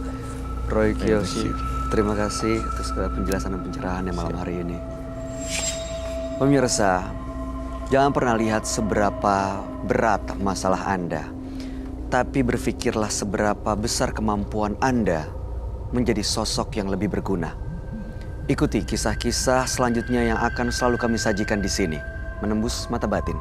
Roy Kiyoshi, terima kasih atas segala penjelasan dan pencerahannya malam hari ini. Pemirsa, jangan pernah lihat seberapa berat masalah Anda, tapi berpikirlah seberapa besar kemampuan Anda menjadi sosok yang lebih berguna. Ikuti kisah-kisah selanjutnya yang akan selalu kami sajikan di sini, Menembus Mata Batin.